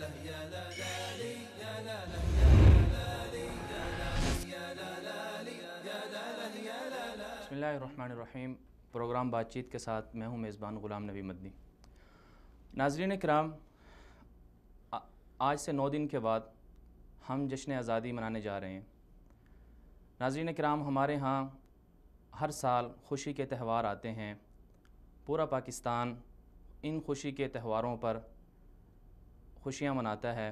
بسم اللہ الرحمن الرحیم۔ پروگرام بات چیت کے ساتھ میں ہوں میزبان غلام نبی مدنی۔ ناظرین کرام، آج سے 9 دن کے بعد ہم جشن آزادی منانے جا رہے ہیں۔ ناظرین کرام، ہمارے ہاں ہر سال خوشی کے تہوار آتے ہیں۔ پورا پاکستان ان خوشی کے تہواروں پر خوشیاں مناتا ہے،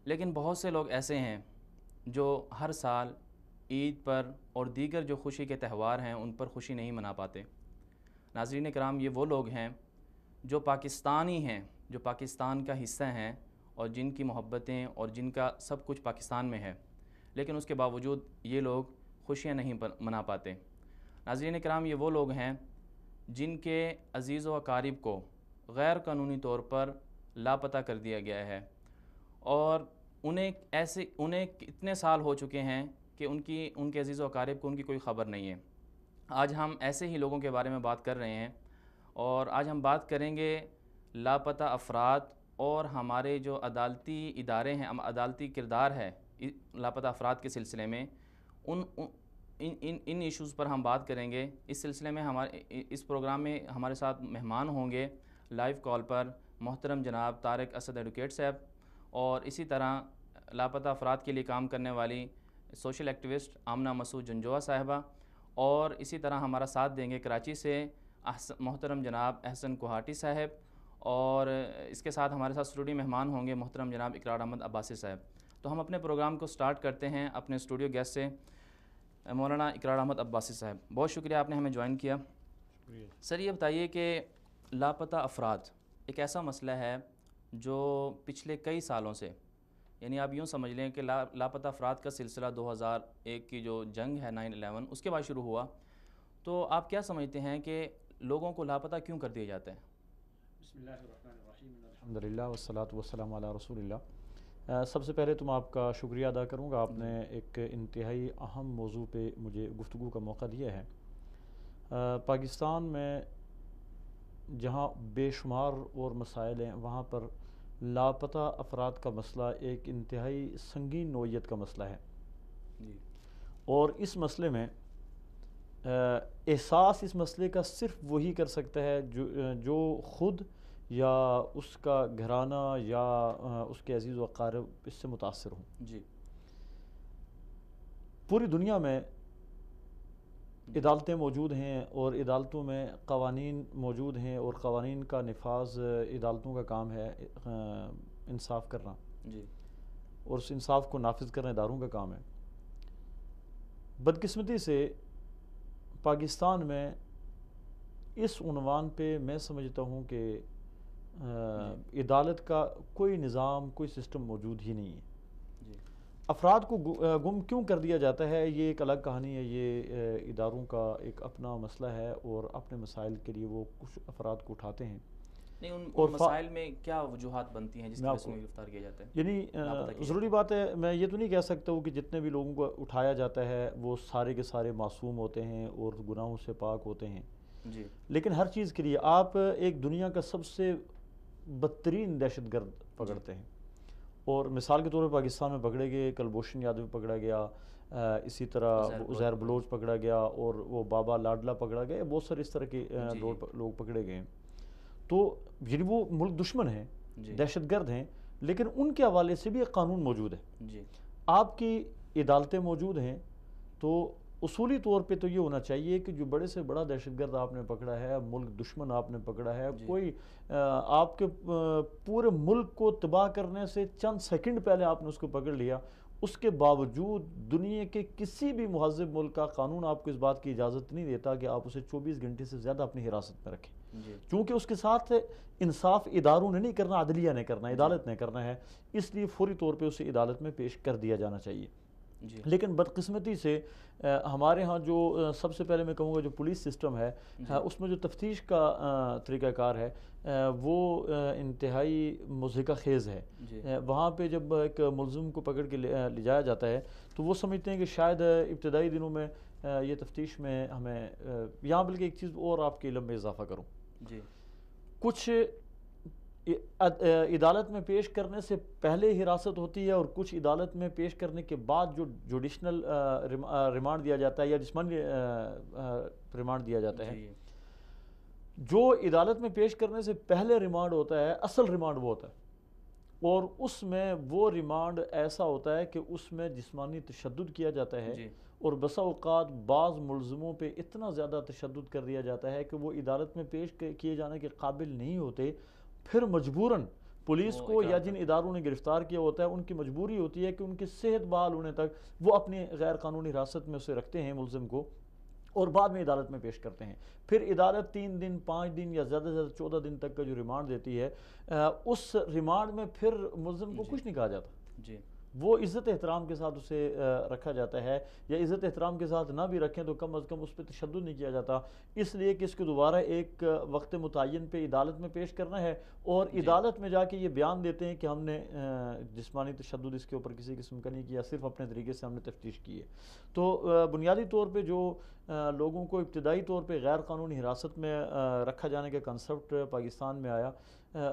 لیکن بہت سے لوگ ایسے ہیں جو ہر سال عید پر اور دیگر جو خوشی کے تہوار ہیں ان پر خوشی نہیں منا پاتے۔ ناظرین کرام، یہ وہ لوگ ہیں جو پاکستانی ہیں، جو پاکستان کا حصہ ہیں اور جن کی محبتیں اور جن کا سب کچھ پاکستان میں ہے، لیکن اس کے باوجود یہ لوگ خوشیاں نہیں منا پاتے۔ ناظرین کرام، یہ وہ لوگ ہیں جن کے عزیز و اقارب کو غیر قانونی طور پر لاپتہ کر دیا گیا ہے، اور انہیں اتنے سال ہو چکے ہیں کہ ان کے عزیز و اقارب کو ان کی کوئی خبر نہیں ہے۔ آج ہم ایسے ہی لوگوں کے بارے میں بات کر رہے ہیں، اور آج ہم بات کریں گے لاپتہ افراد اور ہمارے جو عدالتی ادارے ہیں، عدالتی کردار ہے لاپتہ افراد کے سلسلے میں، ان ایشوز پر ہم بات کریں گے۔ اس سلسلے میں اس پروگرام میں ہمارے ساتھ مہمان ہوں گے لائیو کال پر محترم جناب طارق اسد ایڈوکیٹ صاحب، اور اسی طرح لاپتہ افراد کے لیے کام کرنے والی سوشل ایکٹیوسٹ آمنہ مسعود جنجوعہ صاحبہ، اور اسی طرح ہمارا ساتھ دیں گے کراچی سے محترم جناب احسن کوہاٹی صاحب، اور اس کے ساتھ ہمارے ساتھ اسٹوڈیو مہمان ہوں گے محترم جناب اقرار احمد عباسی صاحب۔ تو ہم اپنے پروگرام کو سٹارٹ کرتے ہیں اپنے اسٹوڈیو گیسٹ سے، مولانا اقرار احمد عباسی صاحب۔ بہت شکریہ آپ نے ہمیں جوائن کیا۔ سر، یہ بتائیے کہ لاپتہ افراد ایک ایسا مسئلہ ہے جو پچھلے کئی سالوں سے، یعنی آپ یوں سمجھ لیں کہ لاپتہ افراد کا سلسلہ 2001 کی جو جنگ ہے 9/11 اس کے بعد شروع ہوا، تو آپ کیا سمجھتے ہیں کہ لوگوں کو لاپتہ کیوں کر دیا جاتا ہے؟ بسم اللہ الرحمن الرحیم، الحمدللہ والصلاة والسلام علی رسول اللہ۔ سب سے پہلے تو میں آپ کا شکریہ ادا کروں گا، آپ نے ایک انتہائی اہم موضوع پہ مجھے گفتگو کا موقع دیا ہے۔ پاکستان میں جہاں بے شمار اور مسائل ہیں، وہاں پر لاپتہ افراد کا مسئلہ ایک انتہائی سنگین نوعیت کا مسئلہ ہے جی، اور اس مسئلے میں احساس اس مسئلے کا صرف وہی کر سکتا ہے جو خود یا اس کا گھرانہ یا اس کے عزیز و اقارب اس سے متاثر ہوں۔ جی، پوری دنیا میں عدالتیں موجود ہیں اور عدالتوں میں قوانین موجود ہیں، اور قوانین کا نفاذ عدالتوں کا کام ہے، انصاف کرنا، جی، اور اس انصاف کو نافذ کرنا اداروں کا کام ہے۔ بدقسمتی سے پاکستان میں اس عنوان پہ میں سمجھتا ہوں کہ عدالت کا کوئی نظام، کوئی سسٹم موجود ہی نہیں ہے۔ جی، افراد کو گم کیوں کر دیا جاتا ہے، یہ ایک الگ کہانی ہے، یہ اداروں کا ایک اپنا مسئلہ ہے، اور اپنے مسائل کے لیے وہ کچھ افراد کو اٹھاتے ہیں۔ نہیں، ان مسائل میں کیا وجوہات بنتی ہیں جس کی وجہ سے گرفتار کیا جاتا ہے؟ یعنی ضروری بات ہے، میں یہ تو نہیں کہہ سکتا ہوں کہ جتنے بھی لوگوں کو اٹھایا جاتا ہے وہ سارے کے سارے معصوم ہوتے ہیں اور گناہوں سے پاک ہوتے ہیں، جی، لیکن ہر چیز کے لیے آپ ایک دنیا کا سب سے بدترین دہشت گرد پکڑتے ہیں، اور مثال کے طور پر پاکستان میں پکڑے گئے کلبھوشن یادو پکڑا گیا، اسی طرح عزیر بلوچ پکڑا گیا، اور وہ بابا لاڈلا پکڑا گیا، بہت سارے اس طرح کے لوگ پکڑے گئے ہیں۔ تو یعنی وہ ملک دشمن ہیں، دہشت گرد ہیں، لیکن ان کے حوالے سے بھی ایک قانون موجود ہے، جی، آپ کی عدالتیں موجود ہیں۔ تو اصولی طور پہ تو یہ ہونا چاہیے کہ جو بڑے سے بڑا دہشت گرد آپ نے پکڑا ہے، ملک دشمن آپ نے پکڑا ہے، کوئی آپ کے پورے ملک کو تباہ کرنے سے چند سیکنڈ پہلے آپ نے اس کو پکڑ لیا، اس کے باوجود دنیا کے کسی بھی مہذب ملک کا قانون آپ کو اس بات کی اجازت نہیں دیتا کہ آپ اسے 24 گھنٹے سے زیادہ اپنی حراست میں رکھیں، کیونکہ اس کے ساتھ انصاف اداروں نے نہیں کرنا، عدلیہ نے کرنا، عدالت نے کرنا ہے، اس لیے فوری طور پہ اسے عدالت میں پیش کر دیا جانا چاہیے۔ لیکن بدقسمتی سے ہمارے ہاں جو سب سے پہلے میں کہوں گا جو پولیس سسٹم ہے، اس میں جو تفتیش کا طریقہ کار ہے وہ انتہائی مضحکہ خیز ہے۔ وہاں پہ جب ایک ملزم کو پکڑ کے لے جایا جاتا ہے تو وہ سمجھتے ہیں کہ شاید ابتدائی دنوں میں یہ تفتیش میں ہمیں یہاں، بلکہ ایک چیز اور آپ کے علم میں اضافہ کروں، کچھ عدالت میں پیش کرنے سے پہلے حراست ہوتی ہے اور کچھ عدالت میں پیش کرنے کے بعد جو جوڈیشنل ریمانڈ دیا جاتا ہے یا جسمانی ریمانڈ دیا جاتا ہے. جو عدالت میں پیش کرنے سے پہلے ریمانڈ ہوتا ہے اصل ریمانڈ وہ ہوتا ہے، اور اس میں وہ ریمانڈ ایسا ہوتا ہے کہ اس میں جسمانی تشدد کیا جاتا ہے اور بسا اوقات بعض ملزموں پہ اتنا زیادہ تشدد کر دیا جاتا ہے کہ وہ عدالت میں پیش کیے جانے کے قابل نہیں ہوتے. پھر مجبوراً پولیس کو یا جن اداروں نے گرفتار کیا ہوتا ہے ان کی مجبوری ہوتی ہے کہ ان کی صحت بحال ہونے تک وہ اپنے غیر قانونی حراست میں اسے رکھتے ہیں ملزم کو، اور بعد میں عدالت میں پیش کرتے ہیں. پھر عدالت 3 دن 5 دن یا زیادہ سے زیادہ 14 دن تک کا جو ریمانڈ دیتی ہے، اس ریمانڈ میں پھر ملزم کو کچھ نہیں کہا جاتا. وہ عزت احترام کے ساتھ اسے رکھا جاتا ہے، یا عزت احترام کے ساتھ نہ بھی رکھیں تو کم از کم اس پہ تشدد نہیں کیا جاتا، اس لیے کہ اس کو دوبارہ ایک وقت متعین پہ عدالت میں پیش کرنا ہے، اور عدالت میں جا کے یہ بیان دیتے ہیں کہ ہم نے جسمانی تشدد اس کے اوپر کسی قسم کا نہیں کیا، صرف اپنے طریقے سے ہم نے تفتیش کی ہے. تو بنیادی طور پہ جو لوگوں کو ابتدائی طور پہ غیر قانونی حراست میں رکھا جانے کا کنسپٹ پاکستان میں آیا،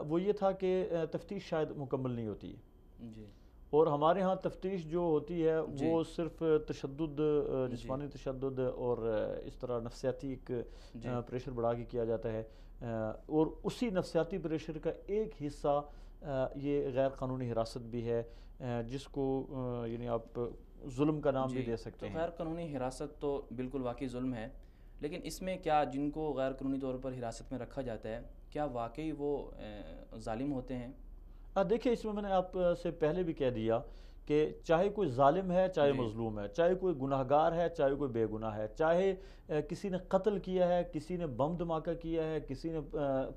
وہ یہ تھا کہ تفتیش شاید مکمل نہیں ہوتی ہے. اور ہمارے ہاں تفتیش جو ہوتی ہے وہ صرف تشدد، جسمانی تشدد اور اس طرح نفسیاتی ایک پریشر بڑھا کے کیا جاتا ہے، اور اسی نفسیاتی پریشر کا ایک حصہ یہ غیر قانونی حراست بھی ہے، جس کو یعنی آپ ظلم کا نام بھی دے سکتے ہیں. غیر قانونی حراست تو بالکل واقعی ظلم ہے، لیکن اس میں کیا جن کو غیر قانونی طور پر حراست میں رکھا جاتا ہے کیا واقعی وہ ظالم ہوتے ہیں؟ دیکھیں، اس میں نے آپ سے پہلے بھی کہہ دیا کہ چاہے کوئی ظالم ہے چاہے مظلوم ہے، چاہے کوئی گناہ گار ہے چاہے کوئی بے گناہ ہے، چاہے کسی نے قتل کیا ہے، کسی نے بم دھماکہ کیا ہے، کسی نے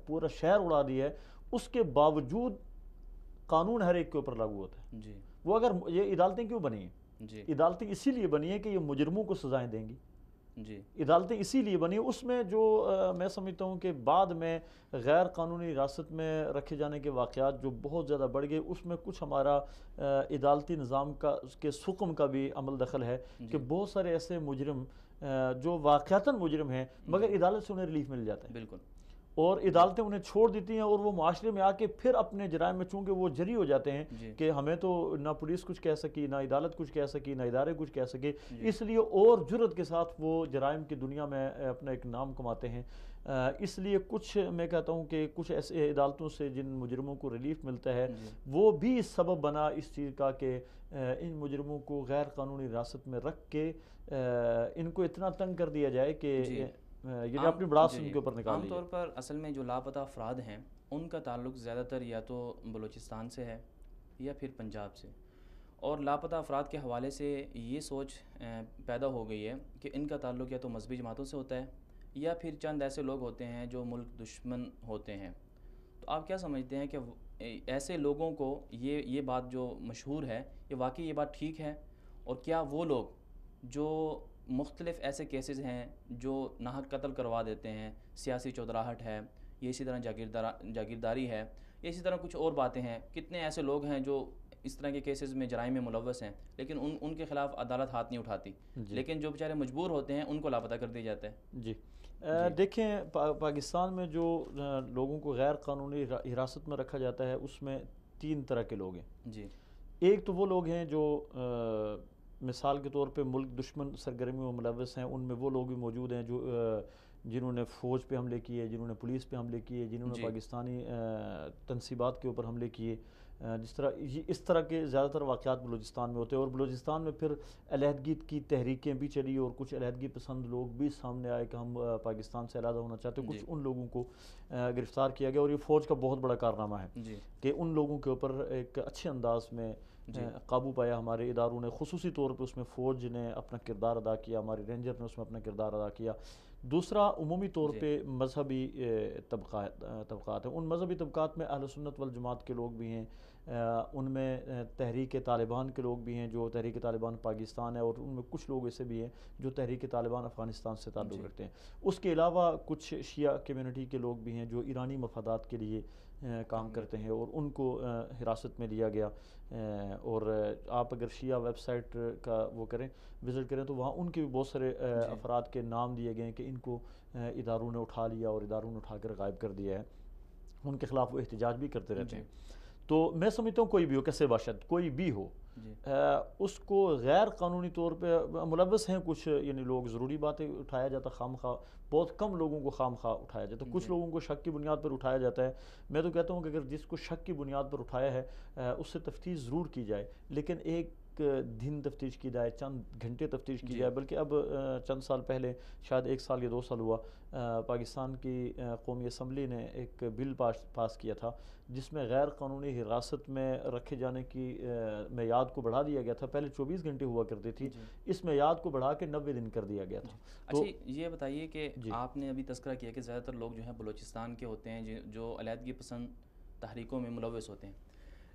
پورا شہر اڑا دیا ہے، اس کے باوجود قانون ہر ایک کے اوپر لاگو ہوتا ہے. وہ اگر یہ عدالتیں کیوں بنی ہیں؟ عدالتیں اسی لیے بنی ہیں کہ یہ مجرموں کو سزائیں دیں گی. عدالتیں اسی لیے بنی. اس میں جو میں سمجھتا ہوں کہ بعد میں غیر قانونی حراست میں رکھے جانے کے واقعات جو بہت زیادہ بڑھ گئے، اس میں کچھ ہمارا عدالتی نظام کے سقم کا بھی عمل دخل ہے کہ بہت سارے ایسے مجرم جو واقعتاً مجرم ہیں مگر عدالت سے انہیں ریلیف مل جاتا ہے. بالکل. اور عدالتیں انہیں چھوڑ دیتی ہیں اور وہ معاشرے میں آ کے پھر اپنے جرائم میں چونکہ وہ جری ہو جاتے ہیں کہ ہمیں تو نہ پولیس کچھ کہہ سکی، نہ عدالت کچھ کہہ سکی، نہ ادارے کچھ کہہ سکے، اس لیے اور جرت کے ساتھ وہ جرائم کی دنیا میں اپنا ایک نام کماتے ہیں. اس لیے کچھ میں کہتا ہوں کہ کچھ ایسے عدالتوں سے جن مجرموں کو ریلیف ملتا ہے وہ بھی سبب بنا اس چیز کا کہ ان مجرموں کو غیر قانونی حراست میں رکھ کے ان کو اتنا تنگ کر دیا جائے کہ یہ اپنی بڑاس ان کے اوپر نکال لی. عام طور پر اصل میں جو لاپتہ افراد ہیں ان کا تعلق زیادہ تر یا تو بلوچستان سے ہے یا پھر پنجاب سے، اور لاپتہ افراد کے حوالے سے یہ سوچ پیدا ہو گئی ہے کہ ان کا تعلق یا تو مذہبی جماعتوں سے ہوتا ہے یا پھر چند ایسے لوگ ہوتے ہیں جو ملک دشمن ہوتے ہیں. تو آپ کیا سمجھتے ہیں کہ ایسے لوگوں کو یہ بات جو مشہور ہے یہ واقعی یہ بات ٹھیک ہے؟ اور کیا وہ لوگ جو مختلف ایسے کیسز ہیں جو ناحق قتل کروا دیتے ہیں، سیاسی چودراہٹ ہے، یہ اسی طرح جاگیرداری ہے، یہ اسی طرح کچھ اور باتیں ہیں، کتنے ایسے لوگ ہیں جو اس طرح کے کیسز میں جرائم میں ملوث ہیں لیکن ان کے خلاف عدالت ہاتھ نہیں اٹھاتی، لیکن جو بیچارے مجبور ہوتے ہیں ان کو لاپتہ کر دیا جاتا ہے؟ دیکھیں، پاکستان میں جو لوگوں کو غیر قانونی حراست میں رکھا جاتا ہے اس میں 3 طرح کے لوگ ہیں. ایک تو وہ لوگ ہیں جو مثال کے طور پہ ملک دشمن سرگرمیوں میں ملوث ہیں، ان میں وہ لوگ بھی موجود ہیں جو جنہوں نے فوج پہ حملے کیے، جنہوں نے پولیس پہ حملے کیے، جنہوں نے پاکستانی تنصیبات کے اوپر حملے کیے. اس طرح کے زیادہ تر واقعات بلوچستان میں ہوتے ہیں، اور بلوچستان میں پھر علیحدگی کی تحریکیں بھی چلی اور کچھ علیحدگی پسند لوگ بھی سامنے آئے کہ ہم پاکستان سے علیحدہ ہونا چاہتے ہیں. کچھ ان لوگوں کو گرفتار کیا گیا، اور یہ فوج کا بہت بڑا کارنامہ ہے کہ ان لوگوں کے اوپر ایک اچھے انداز میں قابو پایا ہمارے اداروں نے، خصوصی طور پہ اس میں فوج نے اپنا کردار ادا کیا، ہمارے رینجر نے اس میں اپنا کردار ادا کیا. دوسرا عمومی طور پہ مذہبی طبقات ہیں. ان مذہبی طبقات میں اہل سنت والجماعت کے لوگ بھی ہیں، ان میں تحریک طالبان کے لوگ بھی ہیں جو تحریک طالبان پاکستان ہے، اور ان میں کچھ لوگ ایسے بھی ہیں جو تحریک طالبان افغانستان سے تعلق رکھتے ہیں. اس کے علاوہ کچھ شیعہ کمیونٹی کے لوگ بھی ہیں جو ایرانی مفادات کے لیے کام کرتے ہیں، اور ان کو حراست میں لیا گیا. اور آپ اگر شیعہ ویب سائٹ کا وہ کریں، وزٹ کریں، تو وہاں ان کے بھی بہت سارے افراد کے نام دیے گئے ہیں کہ ان کو اداروں نے اٹھا لیا اور اداروں نے اٹھا کر غائب کر دیا ہے. ان کے خلاف وہ احتجاج بھی کرتے رہتے ہیں. تو میں سمجھتا ہوں کوئی بھی ہو، کیسے باشد کوئی بھی ہو، اس کو غیر قانونی طور پہ ملوث ہیں کچھ یعنی لوگ، ضروری باتیں اٹھایا جاتا خام خواہ، بہت کم لوگوں کو خام خواہ اٹھایا جاتا ہے، کچھ لوگوں کو شک کی بنیاد پر اٹھایا جاتا ہے. میں تو کہتا ہوں کہ اگر جس کو شک کی بنیاد پر اٹھایا ہے اس سے تفتیش ضرور کی جائے، لیکن ایک دن تفتیش کی جائے، چند گھنٹے تفتیش کی جائے. بلکہ اب چند سال پہلے، شاید 1 سال یا 2 سال ہوا، پاکستان کی قومی اسمبلی نے ایک بل پاس کیا تھا جس میں غیر قانونی حراست میں رکھے جانے کی میعاد کو بڑھا دیا گیا تھا. پہلے 24 گھنٹے ہوا کرتی تھی، اس میعاد کو بڑھا کے 90 دن کر دیا گیا تھا. اچھا یہ بتائیے کہ آپ نے ابھی تذکرہ کیا کہ زیادہ تر لوگ جو ہیں بلوچستان کے ہوتے ہیں جو علیحدگی پسند تحریکوں میں ملوث ہوتے ہیں،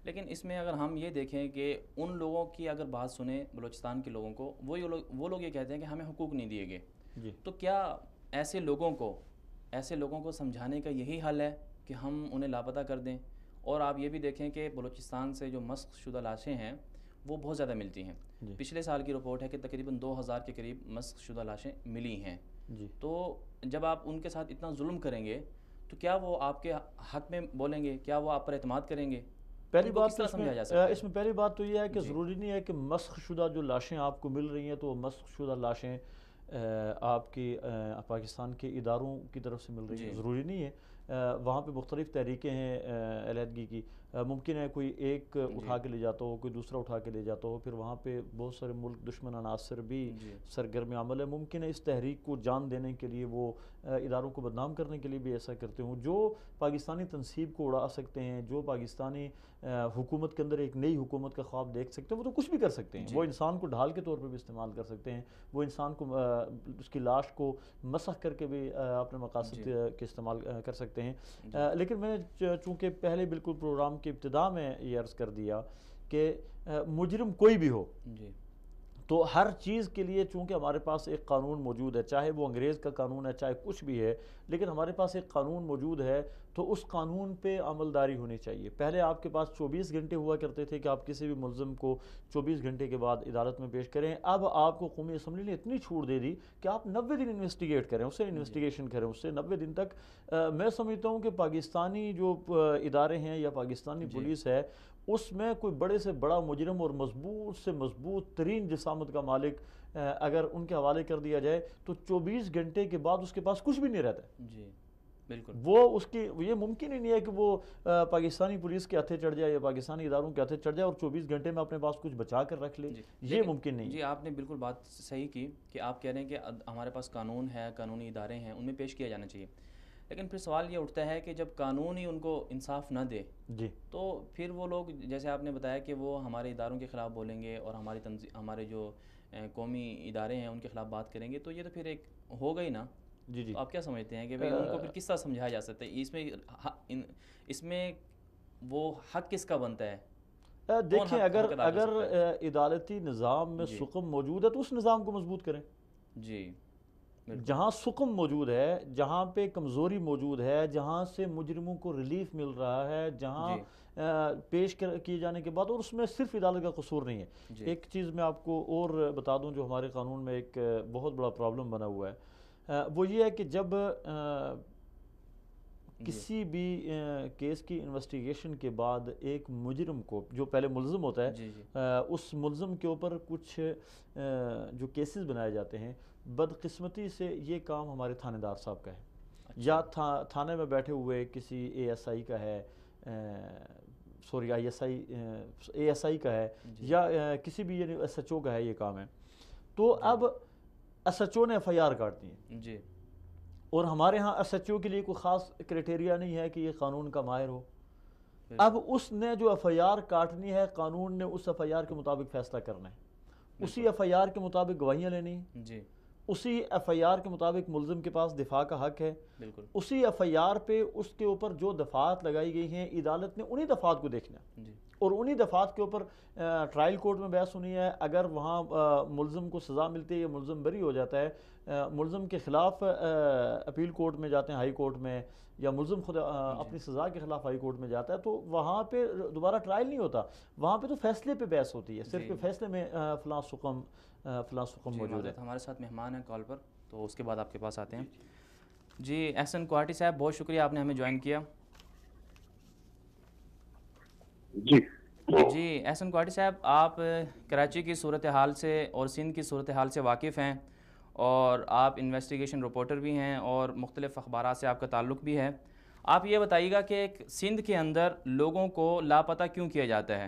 لیکن اس میں اگر ہم یہ دیکھیں کہ ان لوگوں کی اگر بات سنیں بلوچستان کے لوگوں کو، وہ لوگ یہ کہتے ہیں کہ ہمیں حقوق نہیں دیے گئے. تو کیا ایسے لوگوں کو سمجھانے کا یہی حل ہے کہ ہم انہیں لاپتہ کر دیں؟ اور آپ یہ بھی دیکھیں کہ بلوچستان سے جو مسخ شدہ لاشیں ہیں وہ بہت زیادہ ملتی ہیں. پچھلے سال کی رپورٹ ہے کہ تقریباً 2000 کے قریب مسخ شدہ لاشیں ملی ہیں. تو جب آپ ان کے ساتھ اتنا ظلم کریں گے تو کیا وہ آپ کے حق میں بولیں گے؟ کیا وہ آپ پر اعتماد کریں گے؟ پہلی بات اس میں پہلی بات تو یہ ہے کہ ضروری نہیں ہے کہ مسخ شدہ جو لاشیں آپ کو مل رہی ہیں تو وہ مسخ شدہ لاشیں آپ کی پاکستان کے اداروں کی طرف سے مل رہی ہیں. ضروری نہیں ہے. وہاں پہ مختلف تحریکیں ہیں علیحدگی کی. ممکن ہے کوئی ایک اٹھا کے لے جاتا ہو، کوئی دوسرا اٹھا کے لے جاتا ہو، پھر وہاں پہ بہت سارے ملک دشمن عناصر بھی سرگرم عمل ہے. ممکن ہے اس تحریک کو جان دینے کے لیے وہ اداروں کو بدنام کرنے کے لیے بھی ایسا کرتے ہوں. جو پاکستانی تنصیب کو اڑا سکتے ہیں، جو پاکستانی حکومت کے اندر ایک نئی حکومت کا خواب دیکھ سکتے ہیں، وہ تو کچھ بھی کر سکتے ہیں. وہ انسان کو ڈھال کے طور پہ بھی استعمال کر سکتے ہیں، وہ انسان کو اس کی لاش کو مسخ کر کے بھی اپنے مقاصد کے استعمال کر سکتے ہیں. لیکن میں نے چونکہ پہلے بالکل پروگرام کی ابتدا میں یہ عرض کر دیا کہ مجرم کوئی بھی ہو تو ہر چیز کے لیے چونکہ ہمارے پاس ایک قانون موجود ہے، چاہے وہ انگریز کا قانون ہے، چاہے کچھ بھی ہے، لیکن ہمارے پاس ایک قانون موجود ہے تو اس قانون پہ عملداری ہونی چاہیے. پہلے آپ کے پاس 24 گھنٹے ہوا کرتے تھے کہ آپ کسی بھی ملزم کو 24 گھنٹے کے بعد عدالت میں پیش کریں. اب آپ کو قومی اسمبلی نے اتنی چھوٹ دے دی کہ آپ 90 دن انویسٹیگیٹ کریں، اسے انویسٹیگیشن کریں، اس سے 90 دن تک. میں سمجھتا ہوں کہ پاکستانی جو ادارے ہیں یا پاکستانی پولیس ہے، اس میں کوئی بڑے سے بڑا مجرم اور مضبوط سے مضبوط ترین جسامت کا مالک اگر ان کے حوالے کر دیا جائے تو 24 گھنٹے کے بعد اس کے پاس کچھ بھی نہیں رہتا. جی بالکل. وہ اس کی یہ ممکن ہی نہیں ہے کہ وہ پاکستانی پولیس کے ہاتھے چڑھ جائے یا پاکستانی اداروں کے ہاتھے چڑھ جائے اور 24 گھنٹے میں اپنے پاس کچھ بچا کر رکھ لے. یہ ممکن نہیں. جی آپ نے بالکل بات صحیح کی کہ آپ کہہ رہے ہیں کہ ہمارے پاس قانون ہے، قانونی ادارے ہیں، ان میں پیش کیا جانا چاہیے. لیکن پھر سوال یہ اٹھتا ہے کہ جب قانون ہی ان کو انصاف نہ دے تو پھر وہ لوگ جیسے آپ نے بتایا کہ وہ ہمارے اداروں کے خلاف بولیں گے اور ہمارے جو قومی ادارے ہیں ان کے خلاف بات کریں گے، تو یہ تو پھر ایک ہوگا ہی نا. تو آپ کیا سمجھتے ہیں کہ بھئی ان کو پھر کس طرح سمجھایا جا سکتا ہے؟ اس میں وہ حق کس کا بنتا ہے؟ دیکھیں اگر عدالتی نظام میں سقم موجود ہے تو اس نظام کو مضبوط کریں. جی جہاں سقم موجود ہے، جہاں پہ کمزوری موجود ہے، جہاں سے مجرموں کو ریلیف مل رہا ہے، جہاں پیش کیے جانے کے بعد، اور اس میں صرف عدالت کا قصور نہیں ہے. ایک چیز میں آپ کو اور بتا دوں جو ہمارے قانون میں ایک بہت بڑا پرابلم بنا ہوا ہے، وہ یہ ہے کہ جب کسی بھی کیس کی انویسٹیگیشن کے بعد ایک مجرم کو، جو پہلے ملزم ہوتا ہے، اس ملزم کے اوپر کچھ جو کیسز بنائے جاتے ہیں، بدقسمتی سے یہ کام ہمارے تھانے دار صاحب کا ہے یا تھانے میں بیٹھے ہوئے کسی اے ایس آئی کا ہے، سوری اے ایس آئی کا ہے یا کسی بھی یعنی ایس ایچ او کا ہے، یہ کام ہے. تو اب ایس ایچ او نے ایف آئی آر کاٹ دی ہے اور ہمارے ہاں ایس ایچ او کے لیے کوئی خاص کرائٹیریا نہیں ہے کہ یہ قانون کا ماہر ہو. اب اس نے جو ایف آئی آر کاٹنی ہے، قانون نے اس ایف آئی آر کے مطابق فیصلہ کرنا ہے، اسی ایف آئی آر کے مطابق گواہیاں لینی ہیں، اسی ایف آئی آر کے مطابق ملزم کے پاس دفاع کا حق ہے. اسی ایف آئی آر پہ اس کے اوپر جو دفعات لگائی گئی ہیں، عدالت نے انہی دفعات کو دیکھنا ہے اور انہی دفعات کے اوپر ٹرائل کورٹ میں بحث ہونی ہے. اگر وہاں ملزم کو سزا ملتی ہے یا ملزم بری ہو جاتا ہے، ملزم کے خلاف اپیل کورٹ میں جاتے ہیں، ہائی کورٹ میں، یا ملزم خود اپنی سزا کے خلاف ہائی کورٹ میں جاتا ہے، تو وہاں پہ دوبارہ ٹرائل نہیں ہوتا، وہاں پہ تو فیصلے پہ بحث ہوتی ہے، صرف فیصلے میں فلاں سقم موجود ہے. ہمارے ساتھ مہمان ہیں کال پر، تو اس کے بعد آپ کے پاس آتے ہیں. جی احسن کوارٹی صاحب، بہت شکریہ آپ نے ہمیں جوائن کیا. جی جی احسن کوہاٹی صاحب، آپ کراچی کی صورتحال سے اور سندھ کی صورتحال سے واقف ہیں، اور آپ انویسٹیگیشن رپورٹر بھی ہیں اور مختلف اخبارات سے آپ کا تعلق بھی ہے۔ آپ یہ بتائیے گا کہ ایک سندھ کے اندر لوگوں کو لاپتہ کیوں کیا جاتا ہے؟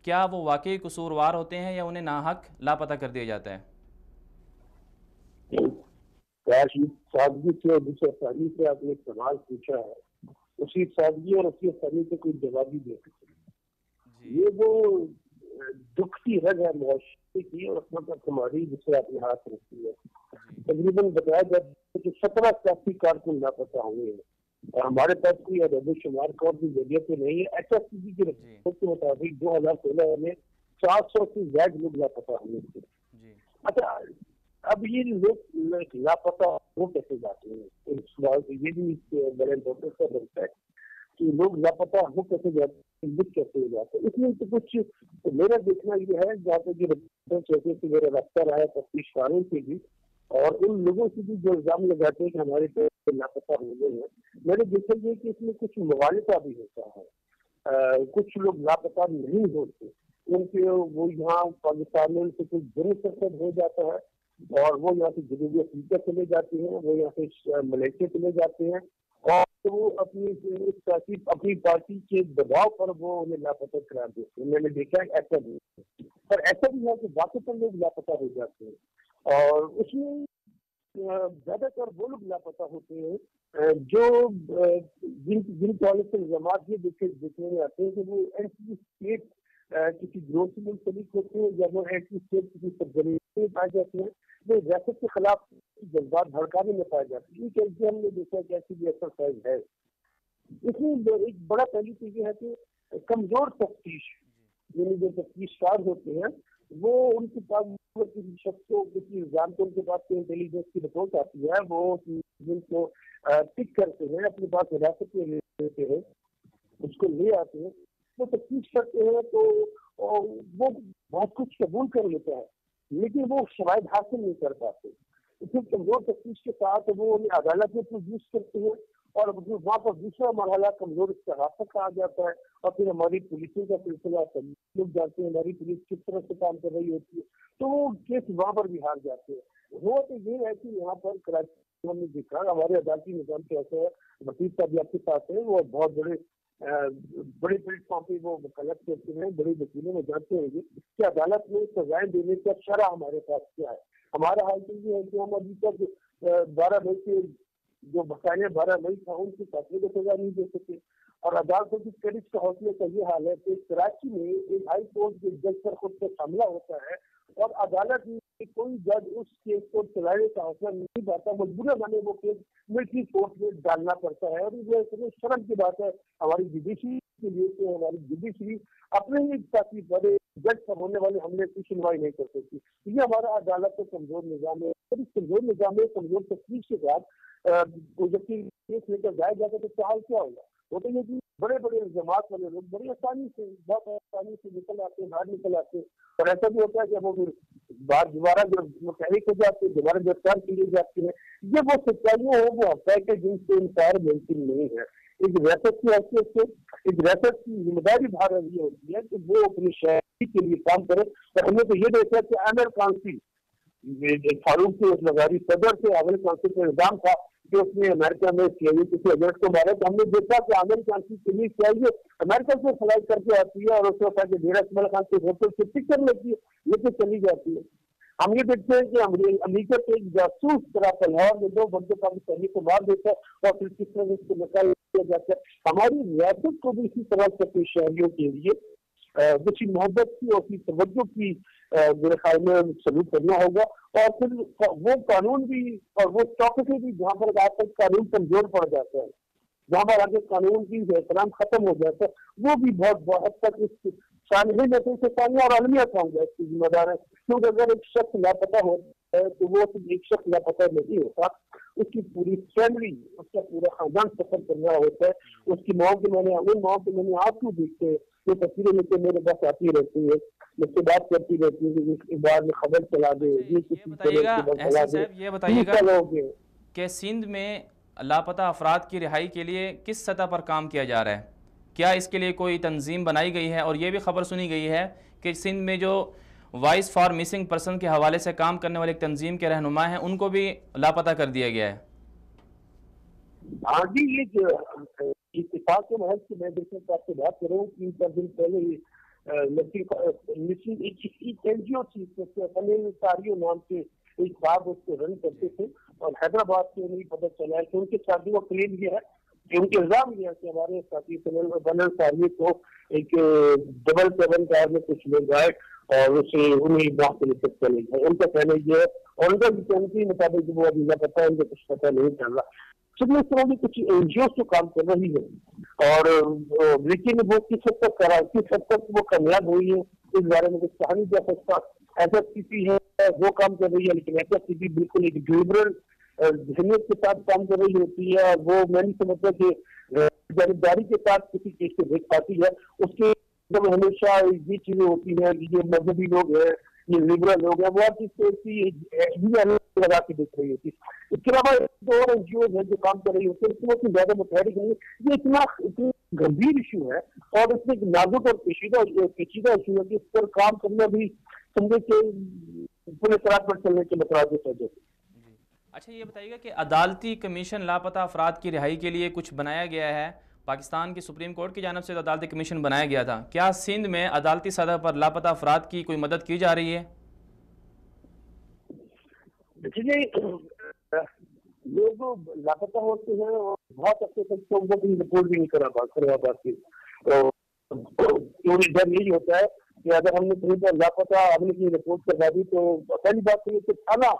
کیا وہ واقعی قصوروار ہوتے ہیں یا انہیں ناحق لاپتہ کر دیا جاتا ہے؟ سادگی سے اور دوسرے آسانی سے آپ نے ایک سوال پوچھا ہے، اسی سادگی اور اسی آسانی سے کوئی جواب بھی دے سکتے ہیں۔ یہ وہ دکھ کی رگ ہے معاشرے کی، اور اس وقت ہماری جسے آپ نے ہاتھ رکھی ہے۔ تقریباً بتایا جاتا ہے کہ 17 سیاسی کارکن لاپتہ ہوئے ہیں، اور ہمارے پاس کوئی عدد و شمار کا اور بھی ذریعہ تو نہیں ہے۔ ایس ایس سی کی رپورٹ کے مطابق 2016 میں 400 سے زیادہ لوگ لاپتہ ہوئے تھے۔ اچھا، اب یہ لوگ لاپتہ ہو کیسے جاتے ہیں؟ اس سوال سے یہ بھی بڑے امپورٹنٹ کا بنتا ہے کہ لوگ لاپتہ ہو کیسے جاتے ہیں، لکھ کیسے ہو جاتے ہیں۔ اس میں تو کچھ میرا دیکھنا یہ ہے، جہاں تک یہ رپورٹر سے میرا رابطہ رہا ہے تفتیش کاروں سے بھی، اور ان لوگوں سے بھی جو الزام لگاتے ہیں کہ ہمارے لاپتہ ہو گئے ہیں، میں نے دیکھا یہ کہ اس میں کچھ مغالطہ بھی ہوتا ہے۔ کچھ لوگ لاپتہ نہیں ہوتے، ان کے وہ یہاں پاکستان میں ان سے کچھ جرم سرکت ہو جاتا ہے، اور وہ یہاں سے جنوبی افریقہ چلے جاتے ہیں، وہ یہاں سے ملیشیا چلے جاتے ہیں، اور وہ اپنی پارٹی کے دباؤ پر وہ انہیں لاپتہ قرار دیتے ہیں۔ میں نے دیکھا ہے ایسا بھی، پر ایسا بھی ہے کہ واقعی لوگ لاپتہ ہو جاتے ہیں، اور اس میں زیادہ تر وہ لوگ لاپتہ ہوتے ہیں جو جن پالیسی الزامات یہ دیکھنے میں آتے ہیں کہ وہ اینٹی اسٹیٹ کسی گروہ سے منسلک ہوتے ہیں، یا وہ اینٹی اسٹیٹ کسی سرگرمی میں پائے جاتے ہیں، وہ ریاست کے خلاف جذبات بھڑکانے میں پائے جاتے ہیں۔ کیونکہ ہم نے دیکھا کہ ایسی بھی ایکسرسائز ہے۔ اس میں ایک بڑا پہلی چیز یہ ہے کہ کمزور تفتیش، یعنی جو تفتیش کار ہوتے ہیں وہ ان کے پاس کسی شخص کو کسی الزام کو ان کے پاس انٹیلیجنس کی رپورٹ آتی ہے، وہ جن کو پک کرتے ہیں، اپنے پاس حراست میں لیتے ہیں، اس کو لے آتے ہیں، وہ تفتیش کرتے ہیں تو وہ بہت کچھ قبول کر لیتا ہے، لیکن وہ شواہد حاصل نہیں کر پاتے۔ پھر کمزور تفتیش کے ساتھ وہ انہیں عدالت میں پروڈیوس کرتے ہیں، اور وہاں پر دوسرا مرحلہ کمزور اشتہارات کا آ جاتا ہے، اور پھر ہماری پولیسوں کا سلسلہ لوگ جانتے ہیں ہماری پولیس کس طرح سے کام کر رہی ہوتی ہے، تو وہ کیس وہاں پر بھی ہار جاتے ہیں۔ وہ تو یہ ہے کہ یہاں پر کراچی ہم نے دیکھا ہمارے عدالتی نظام کیسا ہے۔ وکیل صاحب آپ کے پاس ہے، وہ بہت بڑے پلیٹ فارم پہ وہ وکالت کرتے ہیں، بڑے وکیلوں میں جانتے ہیں کہ عدالت میں سزائیں دینے کا شرح ہمارے پاس کیا ہے۔ ہمارا حال تو یہ ہے کہ ہم ابھی تک 12 مئی کے جو بقایا 12 مئی تھا ان کی فیصلے کو سزا نہیں دے سکے، اور عدالتوں کی کریج کا حوصلے کا یہ حال ہے کہ کراچی میں ایک ہائی کورٹ کے جج پر خود سے حملہ ہوتا ہے، اور عدالت میں کوئی جج اس کیس کو چلانے کا حوصلہ نہیں پاتا، مجبوراً ہمیں وہ کیس ملٹری کورٹ میں ڈالنا پڑتا ہے۔ اور یہ شرم کی بات ہے ہماری جوڈیشری کے لیے کہ ہماری جوڈیشری اپنے ہی ساتھی بڑے جج پر ہونے والے حملے کی سنوائی نہیں کر سکتی۔ یہ ہمارا عدالت کا کمزور نظام ہے، اور اس کمزور نظام میں کمزور تفتیش کے بعد جب کیس لے کر جایا جاتا ہے تو حال کیا ہوگا؟ وہ تو یہ کہ بڑے بڑے الزامات والے لوگ بڑی آسانی سے بہت آسانی سے نکل آتے ہیں، باہر نکل آتے ہیں، اور ایسا بھی ہوتا ہے کہ وہ پھر دوبارہ جب متحرک ہو جاتے ہیں، دوبارہ گرفتار کے لیے جاتے ہیں۔ یہ وہ سچائیاں ہیں، وہ حقائق ہے جن سے انکار ممکن نہیں ہے۔ ایک ریاست کی حیثیت سے ایک ریاست کی ذمہ داری باہر یہ ہوتی ہے کہ وہ اپنی شہری کے لیے کام کرے، اور ہم نے تو یہ دیکھا کہ عامر کانسی فاروق کے لغاری صدر سے عامر کانسی کا الزام تھا کہ اس نے امریکہ میں کسی ایجنٹ کو مارا، تو ہم نے دیکھا کہ عامر کانسی کے لیے چاہیے امریکہ سے فلائٹ کر کے آتی ہے، اور اس وقت کہ ڈیرا اسماعیل خان کے ہوٹل سے پک کر لیتی ہے، لے کے چلی جاتی ہے۔ ہم یہ دیکھتے ہیں کہ امریکہ کے ایک جاسوس طرح لاہور میں 2 بندے پاکستانی کو مار دیتا ہے، اور پھر کس طرح اس کو نکال دیا جاتا ہے۔ ہماری ریاست کو بھی اسی طرح سے اپنی شہریوں کے لیے اسی محبت کی اور اسی توجہ کی میرے خیال میں سلوک کرنا ہوگا، اور پھر وہ قانون بھی اور وہ چوکسی بھی جہاں پر آج تک قانون کمزور پڑ جاتا ہے، جہاں پر آگے قانون کی احترام ختم ہو جاتا ہے، وہ بھی بہت حد تک اس سانحی نسل سے ثانیہ اور عالمیہ قوم کا اس کی ذمہ دار ہے۔ کیونکہ اگر ایک شخص لاپتہ ہوتا ہے تو وہ صرف ایک شخص لاپتہ نہیں ہوتا، اس کی پوری فیملی، اس کا پورا خاندان سفر کرنا ہوتا ہے۔ اس کی ماں کے میں نے آپ کو دیکھتے ہیں یہ تصویریں لے کے میرے پاس آتی رہتی ہے، مجھ سے بات کرتی رہتی ہے کہ اس بعد میں خبر چلا دے، یہ بتائیے گا احسن صاحب، یہ بتائیے گا کہ سندھ میں لاپتہ افراد کی رہائی کے لیے کس سطح پر کام کیا جا رہا ہے؟ کیا اس کے لیے کوئی تنظیم بنائی گئی ہے؟ اور یہ بھی خبر سنی گئی ہے کہ سندھ میں جو وائس فار مسنگ پرسن کے حوالے سے کام کرنے والے ایک تنظیم کے رہنما ہیں ان کو بھی لاپتہ کر دیا گیا ہے۔ ہاں جی، یہ اتفاق کے محض سے میں دیکھنے آپ سے بات کر رہا ہوں 3-4 دن پہلے ایک این جی او تھی ساریوں نام سے ایک صاحب اس کو رن کرتے تھے، اور حیدرآباد سے انہیں پتہ چلا ہے کہ ان کے ساتھ وہ کلیم یہ ہے کہ ان کے الزام یہ ہے کہ ہمارے ساتھی بنل ساریے کو ایک 777 کار میں کچھ لوگ آئے اور اسے انہیں باہر سے لے کر چلے گئے۔ ان کا کہنا یہ ہے، اور ان کا بھی کہنے کے مطابق وہ ابھی نہ پتا ہے، ان کو کچھ پتہ نہیں چل رہا۔ سب اس طرح کی کچھ این جی او جو کام کر رہی ہے، اور لیکن وہ کس حد تک وہ کامیاب ہوئی ہے اس بارے میں کچھ کہا نہیں جا سکتا۔ ایس ایف سی پی ہے وہ کام کر رہی ہے، لیکن ایس ایف سی پی بالکل ایک ڈیلیبریٹ ذہنیت کے ساتھ کام کر رہی ہوتی ہے، اور وہ میں نہیں سمجھتا کہ جانبداری کے ساتھ کسی چیز کو دیکھ پاتی ہے۔ اس کے جب ہمیشہ یہ چیزیں ہوتی ہیں کہ یہ مذہبی لوگ ہیں، یہ لبرل لوگ ہیں، وہ آپ لگا کے دیکھ رہی ہوتی ہے۔ اس کے علاوہ دو اور این جی اوز ہیں جو کام کر رہی ہوتی ہے، اس میں اتنی زیادہ متحرک نہیں ہے۔ یہ اتنا گمبھیر ایشو ہے اور اس میں ایک نازک اور پیچیدہ ایشو ہے کہ اس پر کام کرنا بھی سمجھے کہ پورے طرح پر چلنے کے مترادف ہے۔ اچھا یہ بتائیے گا کہ عدالتی کمیشن لاپتہ افراد کی رہائی کے لیے کچھ بنایا گیا ہے، پاکستان کی سپریم کورٹ کی جانب سے عدالتی کمیشن بنایا گیا تھا، کیا سندھ میں عدالتی سطح پر لاپتہ افراد کی کوئی مدد کی جا رہی ہے؟ لوگ لاپتہ ہوتے ہیں اور بہت عرصے تک تو وہ بھی رپورٹ بھی نہیں کرا پاتے، کیونکہ ڈر یہی ہوتا ہے کہ اگر ہم نے کہیں پر لاپتہ ہم نے کہیں رپورٹ کروا دی تو پہلی بات تو یہ کہ تھانہ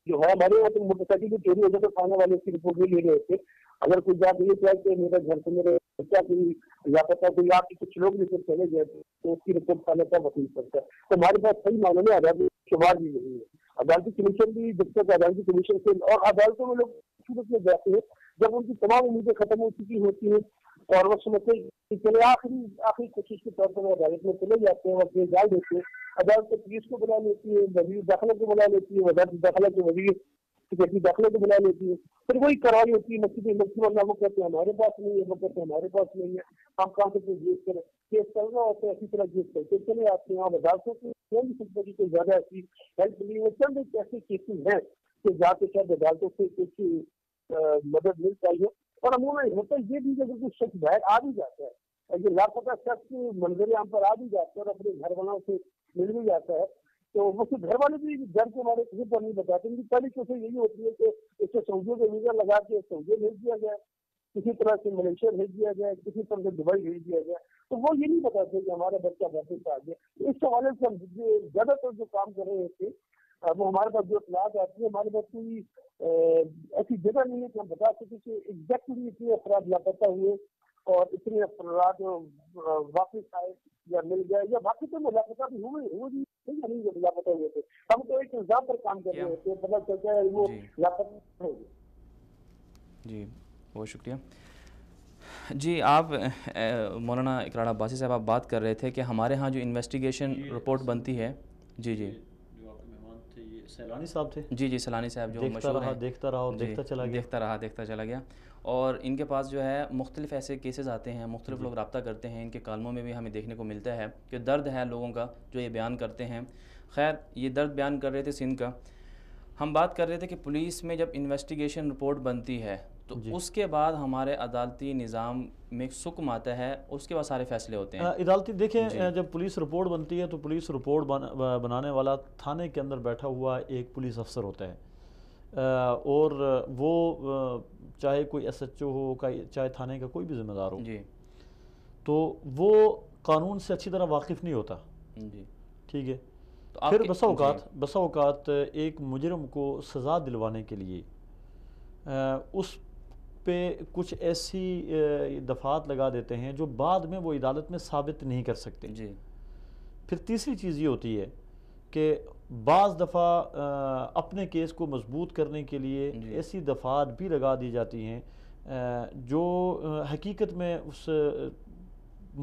جو ہے ہمارے یہاں تو موٹر سائیکل کی چوری ہو جائے تو تھانے والے اس کی رپورٹ نہیں لے رہے ہوتے۔ اگر کوئی بات یہ چاہے کہ میرے گھر سے میرے بچہ کوئی لاپتہ کوئی آپ کے کچھ لوگ لے کر چلے گئے تو اس کی رپورٹ تھانے کا وکیل کرتا ہے، تو ہمارے پاس صحیح معاملے میں عدالتی شمار بھی نہیں ہے۔ عدالتی کمیشن بھی جب تک عدالتی کمیشن سے اور عدالتوں میں لوگ صورت میں جاتے ہیں جب ان کی تمام امیدیں ختم ہو چکی ہوتی ہیں اور وہ سمجھتے کہ چلے آخری کوشش کے طور پر وہ عدالت میں چلے جاتے ہیں اور کیس ڈال دیتے ہیں۔ عدالت پولیس کو بلا لیتی ہے، وزیر داخلہ کو بلا لیتی ہے، وزارت داخلہ کے وزیر سیکورٹی داخلہ کو بلا لیتی ہے، پھر وہی کارروائی ہوتی ہے مسجد وہ کہتے ہیں ہمارے پاس نہیں ہے، وہ کہتے ہیں ہمارے پاس نہیں ہے، ہم کہاں سے کیس کریں، کیس چل رہا ہوتا ہے اسی طرح کیس کرتے چلے آتے ہیں۔ اور عدالتوں کی کوئی زیادہ ایسی ہیلپ نہیں ہے، چند ایک ایسے کیسز ہیں کہ جا کے شاید عدالتوں سے کچھ مدد مل پائی ہے، اور عموماً ہوتا یہ بھی اگر کوئی شخص باہر آ بھی جاتا ہے، یہ لاپتہ شخص منظر عام پر آ بھی جاتا ہے اور اپنے گھر والوں سے مل بھی جاتا ہے، تو وہ پھر گھر والے بھی ڈر کے ہمارے کسی پر نہیں بتاتے ان کی پہلی کوشش یہی ہوتی ہے کہ اس سے سعودیہ کے ویزا لگا کے سعودیہ بھیج دیا جائے، کسی طرح سے ملیشیا بھیج دیا جائے، کسی طرح سے دبئی بھیج دیا جائے، تو وہ یہ نہیں بتاتے کہ ہمارا بچہ واپس آ گیا۔ اس حوالے سے ہم زیادہ تر جو کام کر رہے تھے وہ ہمارے پاس جو اطلاعات آتی ہے، ہمارے پاس کوئی ایسی جگہ نہیں ہے کہ ہم بتا سکیں کہ ایگزیکٹلی اتنے افراد لاپتہ ہوئے اور اتنے افراد واپس آئے یا مل گئے، یا باقی تو لاپتہ بھی ہوئے نہیں جو لاپتہ ہوئے تھے، ہم تو ایک الزام پر کام کر رہے تھے، پتہ چلتا ہے وہ لاپتہ ہو گئے۔ جی بہت شکریہ۔ جی آپ مولانا اقرار عباسی صاحب آپ بات کر رہے تھے کہ ہمارے ہاں جو انویسٹیگیشن رپورٹ بنتی ہے، جی جو آپ کے مہمان تھے یہ سیلانی صاحب تھے، جی سیلانی صاحب جو مشہور ہیں، دیکھتا رہا اور دیکھتا چلا گیا، اور ان کے پاس جو ہے مختلف ایسے کیسز آتے ہیں، مختلف لوگ رابطہ کرتے ہیں، ان کے کالموں میں بھی ہمیں دیکھنے کو ملتا ہے کہ درد ہے لوگوں کا جو یہ بیان کرتے ہیں۔ خیر یہ درد بیان کر رہے تھے سندھ کا، ہم بات کر رہے تھے کہ پولیس میں جب انویسٹیگیشن رپورٹ بنتی ہے تو اس کے بعد ہمارے عدالتی نظام میں ایک سکم آتا ہے، اس کے بعد سارے فیصلے ہوتے ہیں عدالتی۔ دیکھیں جب پولیس رپورٹ بنتی ہے تو پولیس رپورٹ بنانے والا تھانے کے اندر بیٹھا ہوا ایک پولیس افسر ہوتا ہے، اور وہ چاہے کوئی ایس ایچ او ہو، چاہے تھانے کا کوئی بھی ذمہ دار ہو، تو وہ قانون سے اچھی طرح واقف نہیں ہوتا، ٹھیک ہے۔ پھر بسا اوقات ایک مجرم کو سزا دلوانے کے لیے اس پہ کچھ ایسی دفعات لگا دیتے ہیں جو بعد میں وہ عدالت میں ثابت نہیں کر سکتے۔ پھر تیسری چیز یہ ہوتی ہے کہ بعض دفعہ اپنے کیس کو مضبوط کرنے کے لیے ایسی دفعات بھی لگا دی جاتی ہیں جو حقیقت میں اس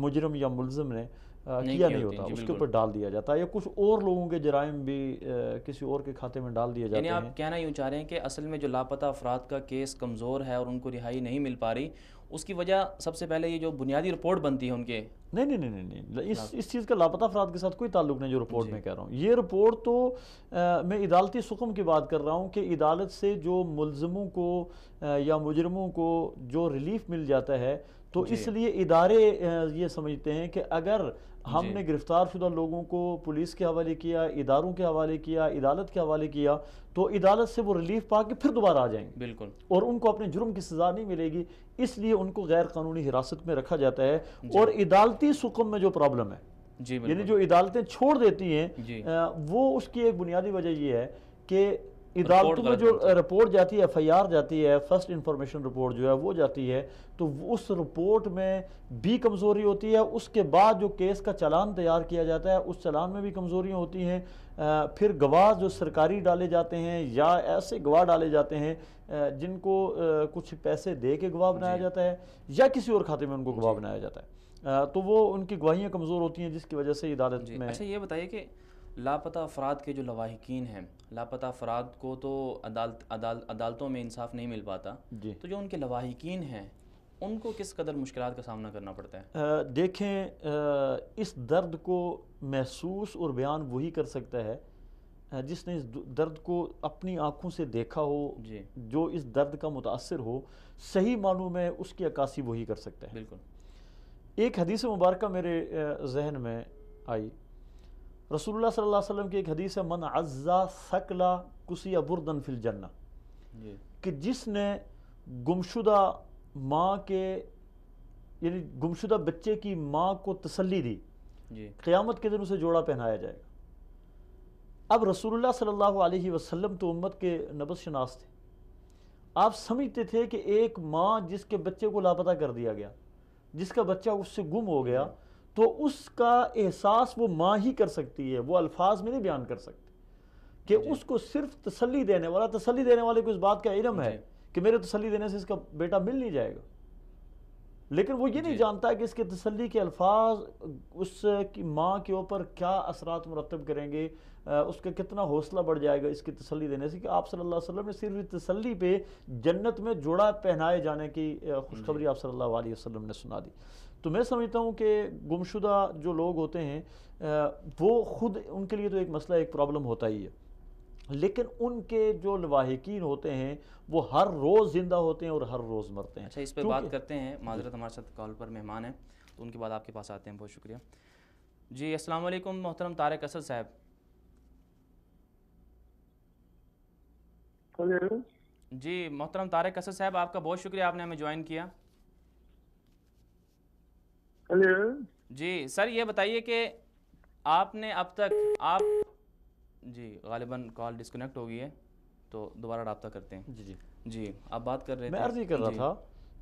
مجرم یا ملزم نے کیا نہیں ہوتا، اس کے اوپر ڈال دیا جاتا ہے، یا کچھ اور لوگوں کے جرائم بھی کسی اور کے کھاتے میں ڈال دیا جاتے ہیں۔ یعنی آپ کہنا یوں چاہ رہے ہیں کہ اصل میں جو لاپتہ افراد کا کیس کمزور ہے اور ان کو رہائی نہیں مل پا رہی، اس کی وجہ سب سے پہلے یہ جو بنیادی رپورٹ بنتی ہے ان کے نہیں اس چیز کا لاپتہ افراد کے ساتھ کوئی تعلق نہیں جو رپورٹ میں کہہ رہا ہوں. یہ رپورٹ تو میں عدالتی سکم کی بات کر رہا ہوں کہ عدالت سے جو ملزموں کو یا مجرموں کو جو ریلیف مل جاتا ہے تو اس لیے ادارے یہ سمجھتے ہیں کہ اگر ہم نے گرفتار شدہ لوگوں کو پولیس کے حوالے کیا، اداروں کے حوالے کیا، عدالت کے حوالے کیا تو عدالت سے وہ ریلیف پا کے پھر دوبارہ آ جائیں گے. بالکل. اور ان کو اپنے جرم کی سزا نہیں ملے گی، اس لیے ان کو غیر قانونی حراست میں رکھا جاتا ہے. اور عدالتی سکم میں جو پرابلم ہے یعنی جو عدالتیں چھوڑ دیتی ہیں وہ اس کی ایک بنیادی وجہ یہ ہے کہ عدالتوں میں جو رپورٹ جاتی ہے، ایف آئی آر جاتی ہے، فرسٹ انفارمیشن رپورٹ جو ہے وہ جاتی ہے تو اس رپورٹ میں بھی کمزوری ہوتی ہے. اس کے بعد جو کیس کا چالان تیار کیا جاتا ہے اس چالان میں بھی کمزوریاں ہوتی ہیں. پھر گواہ جو سرکاری ڈالے جاتے ہیں یا ایسے گواہ ڈالے جاتے ہیں جن کو کچھ پیسے دے کے گواہ بنایا جاتا ہے یا کسی اور کھاتے میں ان کو گواہ بنایا جاتا ہے تو وہ ان کی گواہیاں کمزور ہوتی ہیں جس کی وجہ سے عدالت میں. اچھا یہ بتائیے کہ لاپتہ افراد کے جو لواحقین ہیں، لاپتہ افراد کو تو عدالتوں میں انصاف نہیں مل پاتا، تو جو ان کے لواحقین ہیں ان کو کس قدر مشکلات کا سامنا کرنا پڑتا ہے؟ دیکھیں اس درد کو محسوس اور بیان وہی کر سکتا ہے جس نے اس درد کو اپنی آنکھوں سے دیکھا ہو، جو اس درد کا متاثر ہو. صحیح معنوں میں اس کی عکاسی وہی کر سکتا ہے. بالکل. ایک حدیث مبارکہ میرے ذہن میں آئی، رسول اللہ صلی اللہ علیہ وسلم کی ایک حدیث ہے، من عزا ثقلا کسی بردن فی الجنہ، کہ جس نے گمشدہ ماں کے یعنی گمشدہ بچے کی ماں کو تسلی دی قیامت کے دن اسے جوڑا پہنایا جائے گا. اب رسول اللہ صلی اللہ علیہ وسلم تو امت کے نبض شناس تھے. آپ سمجھتے تھے کہ ایک ماں جس کے بچے کو لاپتہ کر دیا گیا، جس کا بچہ اس سے گم ہو گیا، تو اس کا احساس وہ ماں ہی کر سکتی ہے، وہ الفاظ میں نہیں بیان کر سکتے. کہ اس کو صرف تسلی دینے والے کو اس بات کا علم ہے کہ میرے تسلی دینے سے اس کا بیٹا مل نہیں جائے گا، لیکن وہ یہ نہیں جانتا کہ اس کے تسلی کے الفاظ اس کی ماں کے اوپر کیا اثرات مرتب کریں گے، اس کا کتنا حوصلہ بڑھ جائے گا اس کی تسلی دینے سے. کہ آپ صلی اللہ علیہ وسلم نے صرف تسلی پہ جنت میں جوڑا پہنائے جانے کی خوشخبری آپ صلی اللہ علیہ وسلم نے سنا دی. تو میں سمجھتا ہوں کہ گمشدہ جو لوگ ہوتے ہیں وہ خود ان کے لیے تو ایک مسئلہ، ایک پرابلم ہوتا ہی ہے، لیکن ان کے جو لواحقین ہوتے ہیں وہ ہر روز زندہ ہوتے ہیں اور ہر روز مرتے ہیں. اچھا اس پہ بات کرتے ہیں، معذرت ہمارے ساتھ کال پر مہمان ہیں تو ان کے بعد آپ کے پاس آتے ہیں. بہت شکریہ. جی السلام علیکم محترم طارق اسد صاحب. جی محترم طارق اسد صاحب، آپ کا بہت شکریہ، آپ نے ہمیں جوائن کیا. جی سر یہ بتائیے کہ آپ نے اب تک جی غالباً کال ڈسکنیکٹ ہو گئی ہے تو دوبارہ رابطہ کرتے ہیں. جی آپ بات کر رہے تھے. میں عرض یہ کر رہا تھا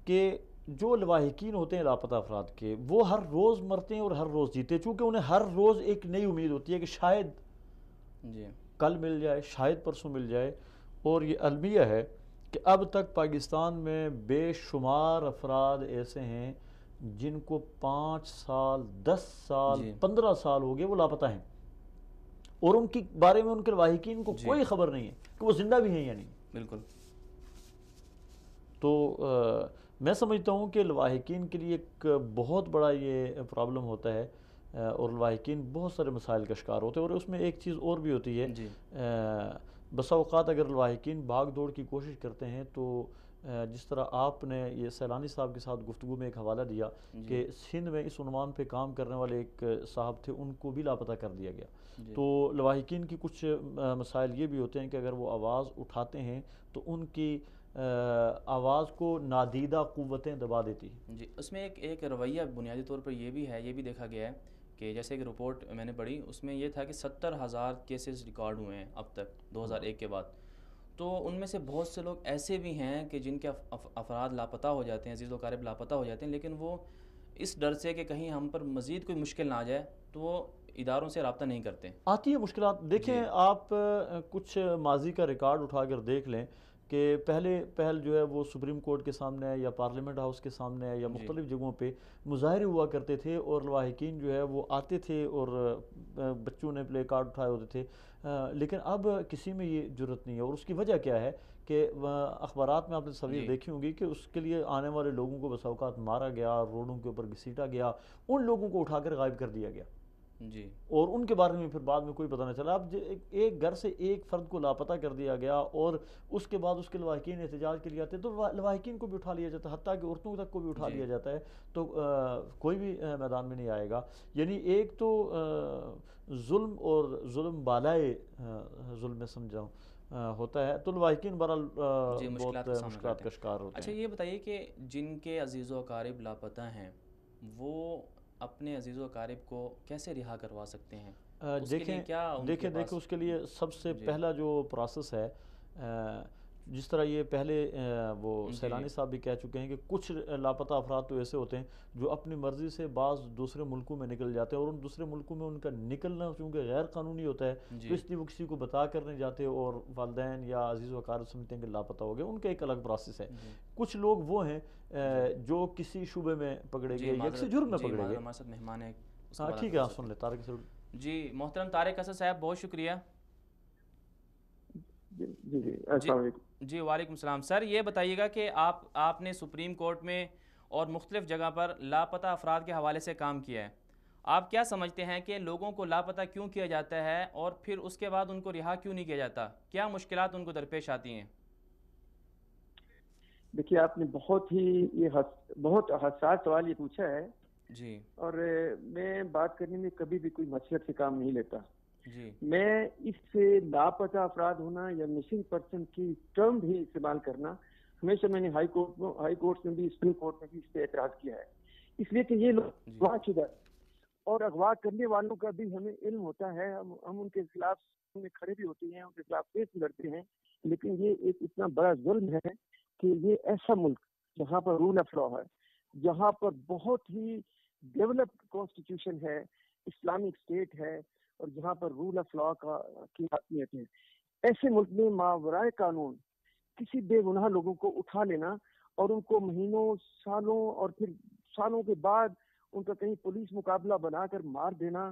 کہ جو لواحقین ہوتے ہیں لاپتہ افراد کے، وہ ہر روز مرتے ہیں اور ہر روز جیتے، چونکہ انہیں ہر روز ایک نئی امید ہوتی ہے کہ شاید کل مل جائے، شاید پرسوں مل جائے. اور یہ المیہ ہے کہ اب تک پاکستان میں بے شمار افراد ایسے ہیں جن کو 5 سال 10 سال 15 سال ہو گئے وہ لاپتہ ہیں، اور ان کے بارے میں ان کے لواحقین کو کوئی خبر نہیں ہے کہ وہ زندہ بھی ہیں یا نہیں. بالکل. تو میں سمجھتا ہوں کہ لواحقین کے لیے ایک بہت بڑا یہ پرابلم ہوتا ہے اور لواحقین بہت سارے مسائل کا شکار ہوتے ہیں. اور اس میں ایک چیز اور بھی ہوتی ہے، بسا اوقات اگر لواحقین بھاگ دوڑ کی کوشش کرتے ہیں تو جس طرح آپ نے یہ سیلانی صاحب کے ساتھ گفتگو میں ایک حوالہ دیا کہ سندھ میں اس عنوان پہ کام کرنے والے ایک صاحب تھے، ان کو بھی لاپتہ کر دیا گیا. تو لواحقین کی کچھ مسائل یہ بھی ہوتے ہیں کہ اگر وہ آواز اٹھاتے ہیں تو ان کی آواز کو نادیدہ قوتیں دبا دیتی ہیں. جی اس میں ایک رویہ بنیادی طور پر یہ بھی ہے، یہ بھی دیکھا گیا ہے کہ جیسے ایک رپورٹ میں نے پڑھی، اس میں یہ تھا کہ 70,000 کیسز ریکارڈ ہوئے ہیں اب تک 2001 کے بعد. تو ان میں سے بہت سے لوگ ایسے بھی ہیں کہ جن کے افراد لاپتہ ہو جاتے ہیں، عزیز و اقارب لاپتہ ہو جاتے ہیں، لیکن وہ اس ڈر سے کہ کہیں ہم پر مزید کوئی مشکل نہ آ جائے تو وہ اداروں سے رابطہ نہیں کرتے. آتی ہے مشکلات. دیکھیں آپ کچھ ماضی کا ریکارڈ اٹھا کر دیکھ لیں کہ پہل جو ہے وہ سپریم کورٹ کے سامنے ہے یا پارلیمنٹ ہاؤس کے سامنے ہے یا مختلف جگہوں پہ مظاہرے ہوا کرتے تھے اور لواحقین جو ہے وہ آتے تھے اور بچوں نے پلے کارڈ اٹھائے ہوتے تھے، لیکن اب کسی میں یہ جرت نہیں ہے. اور اس کی وجہ کیا ہے کہ اخبارات میں آپ نے تصویر جی دیکھی ہوں گی کہ اس کے لیے آنے والے لوگوں کو بسا اوقات مارا گیا، روڈوں کے اوپر گھسیٹا گیا، ان لوگوں کو اٹھا کر غائب کر دیا گیا، جی اور ان کے بارے میں پھر بعد میں کوئی پتہ نہ چلا۔ اب ایک گھر سے ایک فرد کو لاپتہ کر دیا گیا، اور اس کے بعد اس کے لواحقین احتجاج کے لیے آتے ہیں تو لواحقین کو بھی اٹھا لیا جاتا ہے، حتیٰ کہ عورتوں تک کو بھی اٹھا جی لیا جاتا ہے، تو کوئی بھی میدان میں نہیں آئے گا۔ یعنی ایک تو ظلم، اور ظلم بالائے ظلم میں سمجھاؤں ہوتا ہے، تو لواحقین بہرحال جی بہت مشکلات کا سامنا مشکلات کرتے کا ہیں۔ شکار ہوتے اچھا ہیں۔ یہ بتائیے کہ جن کے عزیز و اقارب لاپتہ ہیں وہ اپنے عزیز و اقارب کو کیسے رہا کروا سکتے ہیں؟ اس کے لیے دیکھیں کیا ان کے دیکھیں پاس؟ اس کے لیے سب سے جی پہلا جو پروسیس ہے، جس طرح یہ پہلے وہ جی جی سیلانی صاحب بھی کہہ چکے ہیں کہ کچھ لاپتہ افراد تو ایسے ہوتے ہیں جو اپنی مرضی سے بعض دوسرے ملکوں میں نکل جاتے ہیں، اور ان دوسرے ملکوں میں ان کا نکلنا چونکہ غیر قانونی ہوتا ہے، تو جی اس لیے وہ کسی کو بتا کر نہیں جاتے، اور والدین یا عزیز و اقارب سمجھتے ہیں کہ لاپتہ ہو گئے، ان کا ایک الگ پروسیس ہے۔ جی کچھ لوگ وہ ہیں جی جو کسی شعبے میں پکڑے جی گئے یا کسی معذرت، جرم میں جی پکڑے معذرت گئے۔ ہمارے ساتھ مہمان ہے، اس کے ہاں بعد آپ ٹھیک ہے، بتا آپ سکتے سن لیں ہیں۔ طارق سے۔ جی محترم طارق اسد صاحب بہت شکریہ۔ جی جی جی، جی السلام علیکم۔ جی وعلیکم السلام۔ سر یہ بتائیے گا کہ آپ نے سپریم کورٹ میں اور مختلف جگہ پر لاپتہ افراد کے حوالے سے کام کیا ہے، آپ کیا سمجھتے ہیں کہ لوگوں کو لاپتہ کیوں کیا جاتا ہے اور پھر اس کے بعد ان کو رہا کیوں نہیں کیا جاتا؟ کیا مشکلات ان کو درپیش آتی ہیں؟ دیکھیے آپ نے بہت ہی بہت حساس سوال یہ پوچھا ہے، جی اور میں بات کرنے میں کبھی بھی کوئی مسئلہ سے کام نہیں لیتا۔ جی میں اس سے لاپتہ افراد ہونا یا مسنگ پرسن کی ٹرم بھی استعمال کرنا، ہمیشہ میں نے ہائی کورٹ میں بھی، سپریم کورٹ میں بھی اس پہ اعتراض کیا ہے، اس لیے کہ یہ لوگ جی اغوا شدہ اور اغوا کرنے والوں کا بھی ہمیں علم ہوتا ہے، ہم ان کے خلاف میں کھڑے بھی ہوتے ہیں، ان کے خلاف کیس بھی لڑتے ہیں، لیکن یہ ایک اتنا بڑا ظلم ہے کہ یہ ایسا ملک جہاں پر رول آف لا ہے، جہاں پر بہت ہی ڈیولپڈ کانسٹیٹیوشن ہے، اسلامک اسٹیٹ ہے، اور جہاں پر رول آف لا کی حاکمیت ہے، ایسے ملک میں ماورائے قانون کسی بے گناہ لوگوں کو اٹھا لینا اور ان کو مہینوں، سالوں، اور پھر سالوں کے بعد ان کا کہیں پولیس مقابلہ بنا کر مار دینا،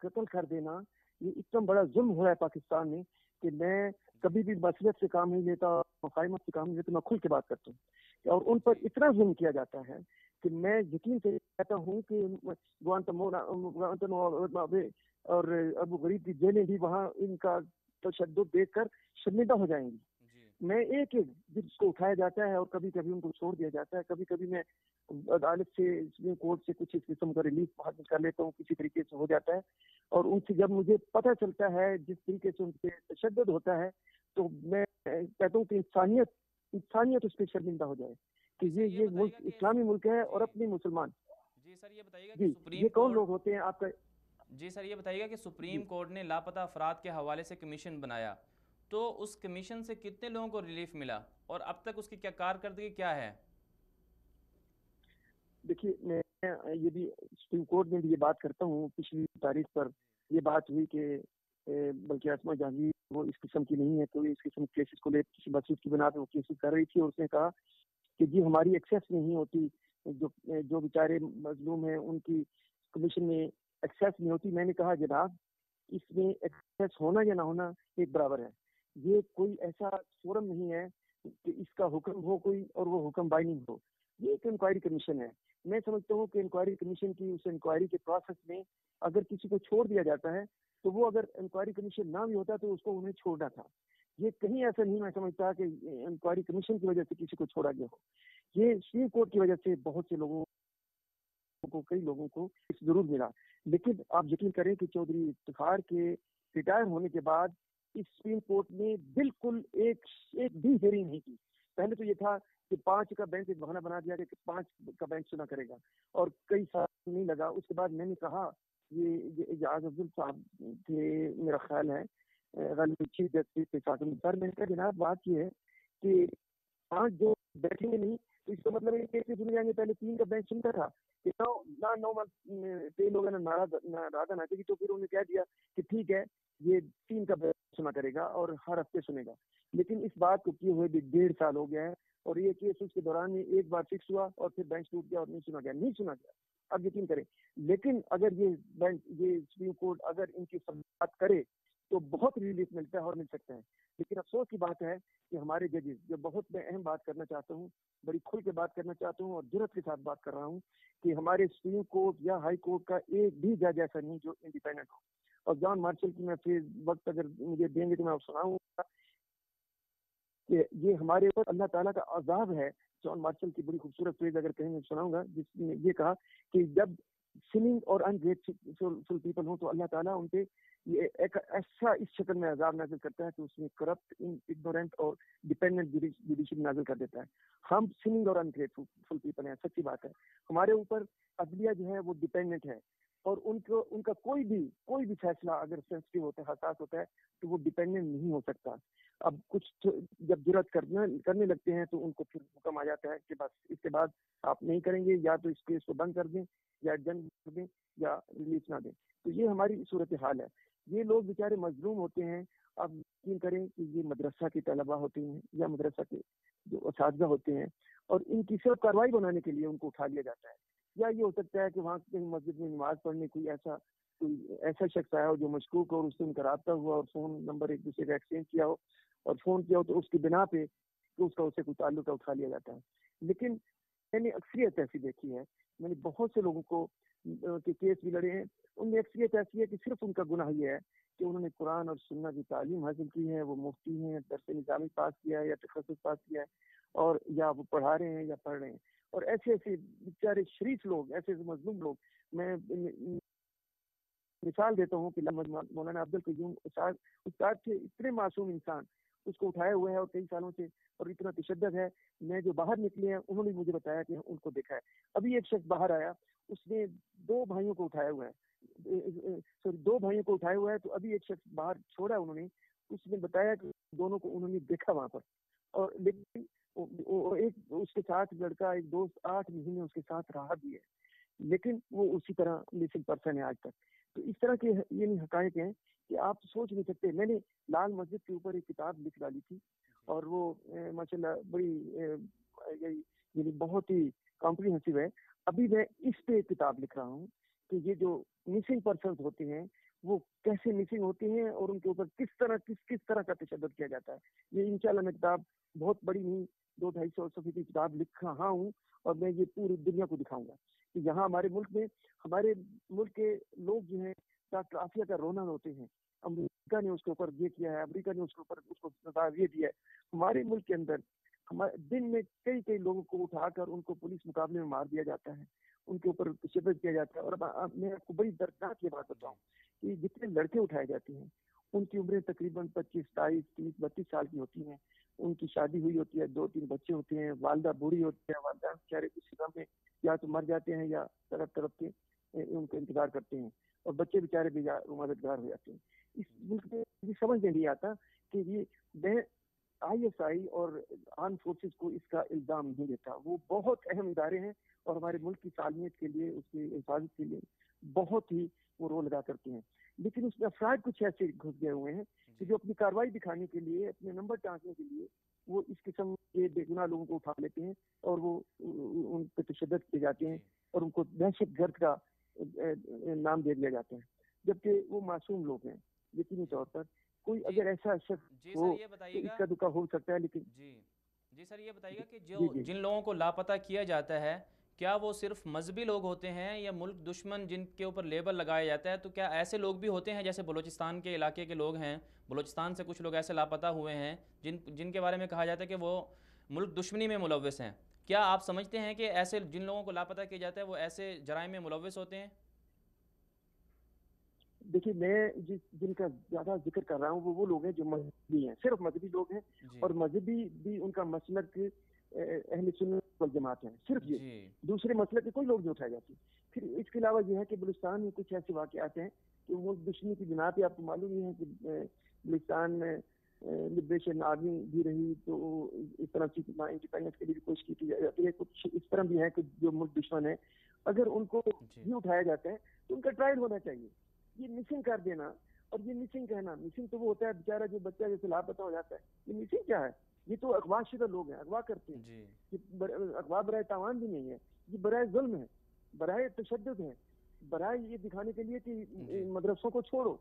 قتل کر دینا، یہ اتنا بڑا ظلم ہو رہا ہے پاکستان میں کہ میں کبھی بھی مصلحت سے کام نہیں لیتا، مفاہمت سے کام نہیں لیتا، میں کھل کے بات کرتا ہوں، اور ان پر اتنا ظلم کیا جاتا ہے کہ میں یقین سے کہتا ہوں کہ گوانتانامو اور ابو غریب کی جیلیں بھی وہاں ان کا تشدد دیکھ کر شرمندہ ہو جائیں گی۔ جی میں ایک جس کو اٹھایا جاتا ہے اور کبھی کبھی ان کو چھوڑ دیا جاتا ہے، کبھی کبھی میں عدالت سے، سپریم کورٹ سے کچھ اس قسم کا ریلیف حاصل کر لیتا ہوں، کسی طریقے سے ہو جاتا ہے، اور ان سے جب مجھے پتہ چلتا ہے جس طریقے سے ان پہ تشدد ہوتا ہے تو میں کہتا ہوں کہ انسانیت اس پہ شرمندہ ہو جائے کہ یہ ملک اسلامی ملک ہے اور اپنے مسلمان۔ جی سر یہ بتائیے گا کہ جی، یہ سپریم کون کورٹ، لوگ ہوتے ہیں آپ کا؟ جی سر یہ بتائیے گا کہ جی سپریم کورٹ نے لاپتہ افراد کے حوالے سے کمیشن بنایا، تو اس کمیشن سے کتنے لوگوں کو ریلیف ملا اور اب تک اس کی کیا کارکردگی کیا ہے؟ دیکھیے میں یہ بھی سپریم کورٹ میں بھی یہ بات کرتا ہوں، پچھلی تاریخ پر یہ بات ہوئی کہ بلکہ اسما جہانگیر وہ اس قسم کی نہیں ہے، تو اس قسم کے کیسز کو لے کسی مسجد کی بنا پہ وہ کیسز کر رہی تھی، اور اس نے کہا کہ جی ہماری ایکسیس نہیں ہوتی، جو بیچارے مظلوم ہیں ان کی کمیشن میں ایکسیس نہیں ہوتی۔ میں نے کہا جناب اس میں ایکسیس ہونا یا نہ ہونا ایک برابر ہے، یہ کوئی ایسا فورم نہیں ہے کہ اس کا حکم ہو کوئی اور وہ حکم بائننگ ہو، یہ ایک انکوائری کمیشن ہے۔ میں سمجھتا ہوں کہ انکوائری کمیشن کی اس انکوائری کے پروسیس میں اگر کسی کو چھوڑ دیا جاتا ہے تو وہ اگر انکوائری کمیشن نہ بھی ہوتا تو اس کو انہیں چھوڑنا تھا، یہ کہیں ایسا نہیں میں سمجھتا کہ انکوائری کمیشن کی وجہ سے کسی کو چھوڑا گیا ہو، یہ سپریم کورٹ کی وجہ سے بہت سے لوگوں کو، کئی لوگوں کو ضرور ملا، لیکن آپ یقین کریں کہ چودھری افتخار کے ریٹائر ہونے کے بعد اس سپریم کورٹ نے بالکل ایک بھی ہیئرنگ نہیں کی۔ پہلے تو یہ تھا کہ 5 کا بینچ ایک بہانہ بنا دیا کہ 5 کا بینچ سنا کرے گا، اور کئی سال نہیں لگا، اس کے بعد میں نے کہا یہ اعجاز افضل صاحب کے میرا خیال ہے غالباً چیف جسٹس کے ساتھ سر، میں نے کہا جناب بات یہ ہے کہ 5 جو بیٹھیں گے نہیں تو اس کا مطلب ہے کہ سن جائیں گے، پہلے 3 کا بینچ سنتا تھا کہ 9 منتھ لوگوں نے ناراض نہ تھی، تو پھر انہوں نے کہہ دیا کہ ٹھیک ہے یہ 3 کا بینچ سنا کرے گا اور ہر ہفتے سنے گا، لیکن اس بات کو کیے ہوئے بھی 1.5 سال ہو گیا ہے، اور یہ کیس اس کے دوران میں ایک بار فکس ہوا اور پھر بینچ ٹوٹ گیا اور نہیں سنا گیا۔ اب یقین کریں، لیکن اگر یہ سپریم کورٹ اگر ان کی بات کرے تو بہت ریلیف ملتا ہے اور مل سکتا ہے. لیکن افسوس کی بات ہے کہ ہمارے ججز، جو بہت میں اہم بات کرنا چاہتا ہوں، بڑی کھل کے بات کرنا چاہتا ہوں اور جرات کے ساتھ بات کر رہا ہوں، کہ ہمارے سپریم کورٹ یا ہائی کورٹ کا ایک بھی جج ایسا نہیں جو انڈیپینڈنٹ ہو. اور جان مارشل کی میں پھر وقت اگر مجھے دیں گے تو میں آپ سناؤں گا کہ یہ ہمارے اوپر اللہ تعالیٰ کا عذاب ہے. جان مارشل کی بڑی خوبصورت فریز اگر کہیں میں سناؤں گا، جس نے یہ کہا کہ جب سننگ اور انگریٹفل پیپل ہوں تو اللہ تعالیٰ ان پہ یہ ایک ایسا اس شکل میں عذاب نازل کرتا ہے کہ اس میں کرپٹ، اگنورینٹ اور ڈپینڈنٹ جوڈیشری نازل کر دیتا ہے. ہم سننگ اور انگریٹفل پیپل ہیں، سچی بات ہے. ہمارے اوپر عدلیہ جو ہے وہ ڈپینڈنٹ ہے، اور ان کا کوئی بھی فیصلہ اگر سینسٹیو ہوتا ہے، حساس ہوتا ہے، تو وہ ڈپینڈنٹ نہیں ہو سکتا. اب کچھ جب جرات کرنے لگتے ہیں تو ان کو پھر حکم آ جاتا ہے کہ بس اس کے بعد آپ نہیں کریں گے، یا تو اس کیس کو بند کر دیں، یا جنگ کر دیں، یا ریلیز نہ دیں. تو یہ ہماری صورتحال ہے. یہ لوگ بیچارے مظلوم ہوتے ہیں. اب یقین کریں کہ یہ مدرسہ کے طلبہ ہوتے ہیں یا مدرسہ کے جو اساتذہ ہوتے ہیں، اور ان کی صرف کارروائی بنانے کے لیے ان کو اٹھا لیا جاتا ہے. یا یہ ہو سکتا ہے کہ وہاں کہیں مسجد میں نماز پڑھنے کوئی ایسا شخص آیا ہو جو مشکوک ہو، اور اس سے ان کا رابطہ ہوا اور فون نمبر ایک دوسرے کا ایکسچینج کیا ہو اور فون کیا ہو، تو اس کی بنا پہ تو اس کا اسے کوئی تعلق اٹھا لیا جاتا ہے. لیکن میں نے اکثریت ایسی دیکھی ہے، میں نے بہت سے لوگوں کو کے کیس بھی لڑے ہیں، ان میں اکثریت ایسی ہے کہ صرف ان کا گناہ یہ ہے کہ انہوں نے قرآن اور سنت کی تعلیم حاصل کی ہے، وہ مفتی ہیں، درس نظامی پاس کیا ہے یا تخصص پاس کیا ہے، اور یا وہ پڑھا رہے ہیں یا پڑھ رہے ہیں. اور ایسے بیچارے شریف لوگ، ایسے مظلوم لوگ، میں مثال دیتا ہوں کہ مولانا عبد القیوم استاد کے اتنے معصوم انسان، اس کو اٹھائے ہوئے ہیں اور کئی سالوں سے، اور اتنا تشدد ہے. میں جو باہر نکلے ہیں انہوں نے مجھے بتایا کہ ان کو دیکھا ہے. ابھی ایک شخص باہر آیا، اس نے 2 بھائیوں کو اٹھایا ہوا ہے، 2 بھائیوں کو اٹھایا ہوا ہے. تو ابھی ایک شخص باہر چھوڑا انہوں نے، اس نے بتایا کہ دونوں کو انہوں نے دیکھا وہاں پر. اور لیکن ایک اس کے ساتھ لڑکا، ایک دوست 8 مہینے اس کے ساتھ رہا بھی ہے، لیکن وہ اسی طرح مسنگ پرسن ہے آج تک. تو اس طرح کے یہ حقائق ہیں کہ آپ سوچ نہیں سکتے. میں نے لال مسجد کے اوپر ایک کتاب لکھ ڈالی تھی، اور وہ ماشاءاللہ بڑی یعنی بہت ہی کمپریہنسو ہے. ابھی میں اس پہ کتاب لکھ رہا ہوں کہ یہ جو مسنگ پرسنز ہوتے ہیں وہ کیسے مسنگ ہوتے ہیں، اور ان کے اوپر کس طرح کا تشدد کیا جاتا ہے. یہ انشاءاللہ میں کتاب بہت بڑی نہیں، 200-250 صفحے کی کتاب لکھ رہا ہوں، اور میں یہ پوری دنیا کو دکھاؤں گا کہ یہاں ہمارے ملک کے لوگ جو ہیں ڈاکٹر عافیہ کا رونا ہوتے ہیں. امریکہ نے اس کے اوپر یہ کیا ہے، امریکہ نے اس کو سزا یہ دیا ہے. ہمارے ملک کے اندر دن میں کئی لوگوں کو اٹھا کر ان کو پولیس مقابلے میں مار دیا جاتا ہے، ان کے اوپر تشدد کیا جاتا ہے. اور میں آپ کو بڑی دردناک یہ بات بتاؤں کہ جتنے لڑکے اٹھائے جاتے ہیں ان کی عمریں تقریباً 25، 27، 30، 32 سال کی ہوتی ہیں. ان کی شادی ہوئی ہوتی ہے، 2-3 بچے ہوتے ہیں، والدہ بوڑھی ہوتی ہے، والدہ بیچارے کسی کام میں یا تو مر جاتے ہیں یا تڑپ کے ان کا انتظار کرتے ہیں، اور بچے بیچارے بھی مددگار ہو جاتے ہیں. اس ملک میں یہ سمجھ میں نہیں آتا کہ یہ ISI اور آرم فورسز کو اس کا الزام نہیں دیتا. وہ بہت اہم ادارے ہیں اور ہمارے ملک کی سالمیت کے لیے، اس کی حفاظت کے لیے بہت ہی وہ رول ادا کرتے ہیں. لیکن اس میں افراد کچھ ایسے گھس گئے ہوئے ہیں کہ جو اپنی کارروائی دکھانے کے لیے، اپنے نمبر ٹانکنے کے لیے، وہ اس قسم کے بے گناہ لوگوں کو اٹھا لیتے ہیں، اور وہ ان پہ تشدد کیے جاتے ہیں، اور ان کو دہشت گرد کا نام دے دیا جاتا ہے، جبکہ وہ معصوم لوگ ہیں. یقینی طور پر کوئی اگر ایسا شخص ہو تو اس کا دکھا ہو سکتا ہے. لیکن جی سر، یہ بتائیے گا کہ جن لوگوں کو لاپتہ کیا جاتا ہے، کیا وہ صرف مذہبی لوگ ہوتے ہیں یا ملک دشمن جن کے اوپر لیبل لگایا جاتا ہے؟ تو کیا ایسے لوگ بھی ہوتے ہیں جیسے بلوچستان کے علاقے کے لوگ ہیں، بلوچستان سے کچھ لوگ ایسے لاپتہ ہوئے ہیں جن کے بارے میں کہا جاتا ہے کہ وہ ملک دشمنی میں ملوث ہیں؟ کیا آپ سمجھتے ہیں کہ ایسے جن لوگوں کو لاپتہ کیا جاتا ہے وہ ایسے جرائم میں ملوث ہوتے ہیں؟ دیکھیے، میں جن کا زیادہ ذکر کر رہا ہوں وہ لوگ ہیں جو مذہبی ہیں، صرف مذہبی لوگ ہیں. اور مذہبی بھی ان کا مسلک اہل سنت والجماعت ہیں، صرف یہ. دوسرے مسلک کے کوئی لوگ نہیں اٹھائے جاتے. پھر اس کے علاوہ یہ ہے کہ بلوچستان میں کچھ ایسے واقعات ہیں کہ وہ دشمنی کی بنا پہ، آپ کو معلوم ہی ہے کہ بلوچستان میں لبریشن آرمی بھی رہی، تو اس طرح کی انڈیپینڈنس کے لیے بھی کوشش کی جاتی ہے. کچھ اس طرح بھی ہے کہ جو ملک دشمن ہے، اگر ان کو بھی اٹھایا جاتا ہے تو ان کا ٹرائل ہونا چاہیے. یہ مسنگ کر دینا اور یہ مسنگ کہنا، مسنگ تو وہ ہوتا ہے بیچارہ جو بچہ جیسے لاپتہ ہو جاتا ہے. یہ مسنگ کیا ہے؟ یہ تو اغوا شدہ لوگ ہیں، اغوا کرتے ہیں. یہ اغوا برائے تاوان بھی نہیں ہے، یہ برائے ظلم ہے، برائے تشدد ہے، برائے یہ دکھانے کے لیے کہ مدرسوں کو چھوڑو،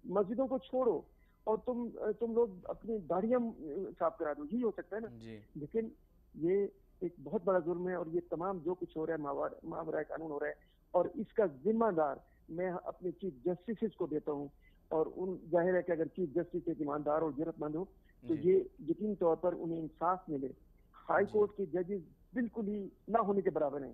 مسجدوں کو چھوڑو اور تم لوگ اپنی داڑیاں صاف کرا دو، یہی ہو سکتا ہے نا. جی لیکن یہ ایک بہت بڑا ظلم ہے، اور یہ تمام جو کچھ ہو رہا ہے ماورائے قانون ہو رہا ہے، اور اس کا ذمہ دار میں اپنے چیف جسٹس کو دیتا ہوں. اور ظاہر ہے کہ اگر چیف جسٹس ایک ایماندار اور جرأت مند ہو تو جی یہ یقینی طور پر انہیں انصاف ملے. ہائی جی کورٹ کے ججز بالکل ہی نہ ہونے کے برابر ہیں.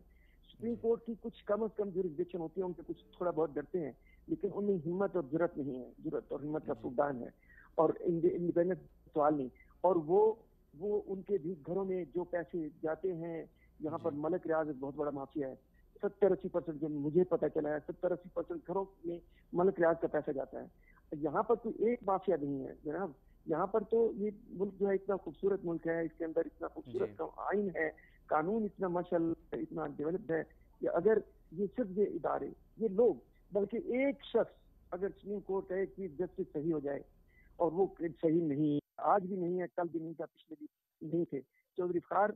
سپریم جی کورٹ کی کچھ کم از کم جوریسڈکشن ہوتی ہے، ان سے کچھ تھوڑا بہت ڈرتے ہیں، لیکن ان میں ہمت اور جرأت نہیں ہے. جرأت اور ہمت کا جی فقدان ہے، اور انڈیپینڈنٹ سوال نہیں. اور وہ ان کے بھی گھروں میں جو پیسے جاتے ہیں، یہاں پر جی ملک ریاض ایک بہت بڑا مافیا ہے. 70-80% جو مجھے پتہ چلا ہے، 70-80% گھروں میں ملک ریاض کا پیسہ جاتا ہے. یہاں پر کوئی ایک مافیا نہیں ہے جناب. یہاں پر تو یہ ملک جو ہے اتنا خوبصورت ملک ہے، اس کے اندر اتنا جی خوبصورت آئین ہے، قانون اتنا ماشاءاللہ اتنا ڈیولپڈ ہے کہ اگر یہ صرف یہ ادارے، یہ لوگ، بلکہ ایک شخص اگر سپریم کورٹ کا ایک چیف جسٹس صحیح ہو جائے، اور وہ صحیح نہیں، آج بھی نہیں ہے، کل بھی نہیں تھا، پچھلے بھی نہیں تھے. چودھری افتخار